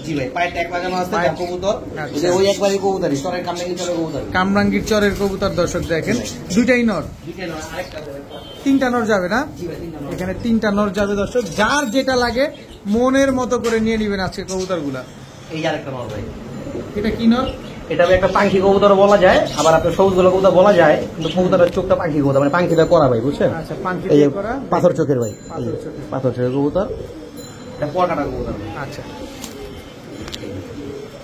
জি ভাই পায়ে ট্যাগ লাগানো আছে, পায়ে- যা কবুতর আচ্ছা। ওই যে ওই একবারই কবুতরই সরের কামড়ে চলে কবুতর। কামরাঙ্গীর চরের কবুতর দর্শক দেখেন, দুইটাই নর। দুইটা নয় আরেকটা ভাই। 3টা নর যাবে না? জি ভাই তিনটা নর। এখানে 3টা নর যাবে দর্শক, যার যেটা লাগে মনের মতো করে নিয়ে নিবেন আজকে কবুতর গুলা। এই আরেকটা নর ভাই। এটা কি নর? এটা ভাই একটা পাখি কবুতর বলা যায়, আবার আপনার সবুজ গলা কবুতর বলা যায়, কিন্তু কবুতরের চোখটা পাখি কবুতর, মানে পাখিটা করা ভাই, বুঝছেন? আচ্ছা, পাঙ্কি এই যে দিয়ে করা পাথর চোখের ভাই, পাথর চোখের। পাথর চোখের কবুতর, এটা পটাটা কবুতর ভাই। আচ্ছা,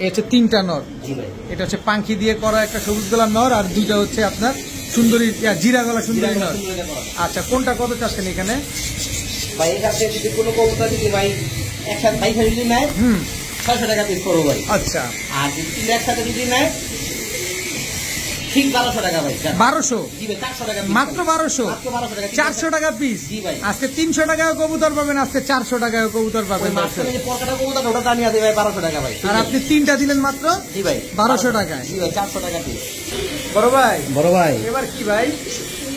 এই হচ্ছে 3টা নর। জি ভাই। এটা হচ্ছে পাঙ্খি দিয়ে করা একটা সবুজ গলার নর, আর দুইটা হচ্ছে আপনার সুন্দরী জিরা গলা সুন্দরী নর। সুন্দরীটা করা। আচ্ছা, কোনটা কত চাচ্ছেন এখানে? ভাই এখান থেকে যদি কোনো কবুতর যদি ভাই একসাথে বাইশা যদি নেয় 600 টাকা পিস করবো ভাই। আচ্ছা, আর যদি তিনটা একসাথে যদি নেয় ঠিক 1200 টাকা ভাই। 1200? জি ভাই 400 টাকা piece মাত্র ভাই। 1200? মাত্র 1200 টাকা। 400 টাকা পিস? জি ভাই। আজকে 300 টাকায় কবুতর পাবেন, আজকে 400 টাকায় কবুতর ওই পাবেন দর্শক। মাঝখানে যে পরকাটা কবুতর ওটা দানিয়া দেবে ভাই 1200 টাকা ভাই। আর আপনি 3টা দিলেন মাত্র জি ভাই 1200 টাকায়। জি ভাই 400 টাকা পিস। বড় ভাই বড় ভাই এবার কি ভাই?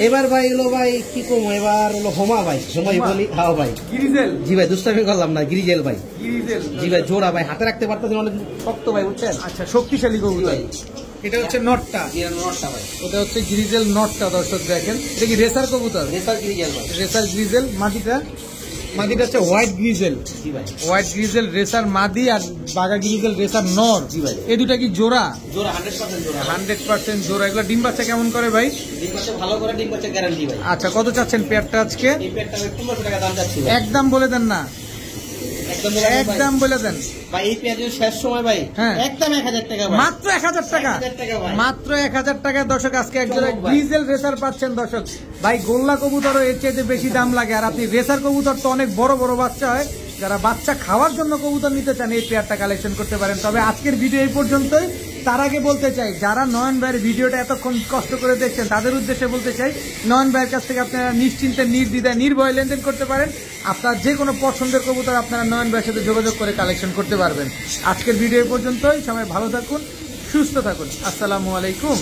এবার ভাই হলো ভাই কি কম, এবার হলো হোমা ভাই, সময় হোমা? বলি হ্যাঁ ভাই। গ্রিজেল? জি ভাই দুষ্টামি করলাম না, গ্রিজেল ভাই। গ্রিজেল জি ভাই জোড়া ভাই, হাতে রাখতে পারতেছেন, অনেক শক্ত ভাই বুঝছেন। আচ্ছা, শক্তিশালী জি কবুতর। ভাই। এটা হচ্ছে নটটা, জি নটটা ভাই। ওটা হচ্ছে গ্রিজেল নটটা দর্শক দেখেন। এটা কি রেসার কবুতর? রেসার গ্রিজেল ভাই। Racer grizzle. মাদিটা হচ্ছে হোয়াইট গ্রিজেল। জি ভাই হোয়াইট গ্রিজেল রেসার মাদি, আর বাগা গ্রিজেল রেসার নর। জি ভাই। এই দুটা কি জোড়া? জোড়া 100% জোড়া। 100% জোড়া। এগুলো ডিম বাচ্চা কেমন করে ভাই? ডিম বাচ্চা ভালো করে, ডিম বাচ্চা গ্যারান্টি ভাই। আচ্ছা, কত চাচ্ছেন পেয়ারটা আজকে? এই পেয়ারটা ভাই 1500 টাকা দাম যাচ্ছে ভাই। একদম বলে দেন না, একদম বলে দেন ভাই। একদম বলে দেন। ভাই এই পেঁয়াজ শেষ সময় ভাই হ্যাঁ। একদম 1000 টাকা ভাই। মাত্র 1000 টাকা? 1000 টাকা ভাই। মাত্র 1000 টাকায় দর্শক আজকে একজোড়া চমক ভাই। গ্রিজেল রেসার পাচ্ছেন দর্শক। ভাই গোল্লা কবুতরও এর চাইতে বেশি দাম লাগে, আর আপনি রেসার কবুতর তো অনেক বড় বড় বাচ্চা হয়, যারা বাচ্চা খাওয়ার জন্য কবুতর নিতে চান এই পেয়ারটা কালেকশন করতে পারেন। তবে আজকের ভিডিও এই পর্যন্তই। তার আগে বলতে চাই, যারা নয়ন ভাইয়ের ভিডিওটা এতক্ষণ কষ্ট করে দেখছেন তাদের উদ্দেশ্যে বলতে চাই, নয়ন ভাইয়ের কাছ থেকে আপনারা নিশ্চিন্তে নির্দ্বিধায় নির্ভয়ে লেনদেন করতে পারেন। আপনার যে কোনো পছন্দের কবুতর আপনারা নয়ন ভাইয়ের সাথে যোগাযোগ করে কালেকশন করতে পারবেন। আজকের ভিডিও এই পর্যন্তই। সবাই ভালো থাকুন, সুস্থ থাকুন। আসসালামু আলাইকুম।